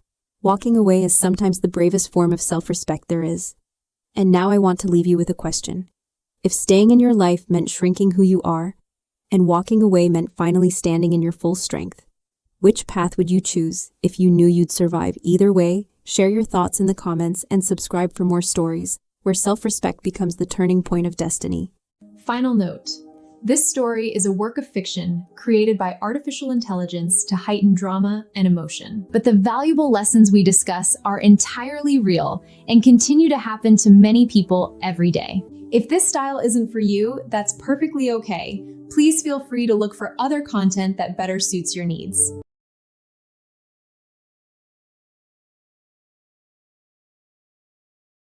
Walking away is sometimes the bravest form of self-respect there is. And now I want to leave you with a question. If staying in your life meant shrinking who you are, and walking away meant finally standing in your full strength, which path would you choose if you knew you'd survive either way? Share your thoughts in the comments and subscribe for more stories where self-respect becomes the turning point of destiny. Final note. This story is a work of fiction created by artificial intelligence to heighten drama and emotion. But the valuable lessons we discuss are entirely real and continue to happen to many people every day. If this style isn't for you, that's perfectly okay. Please feel free to look for other content that better suits your needs.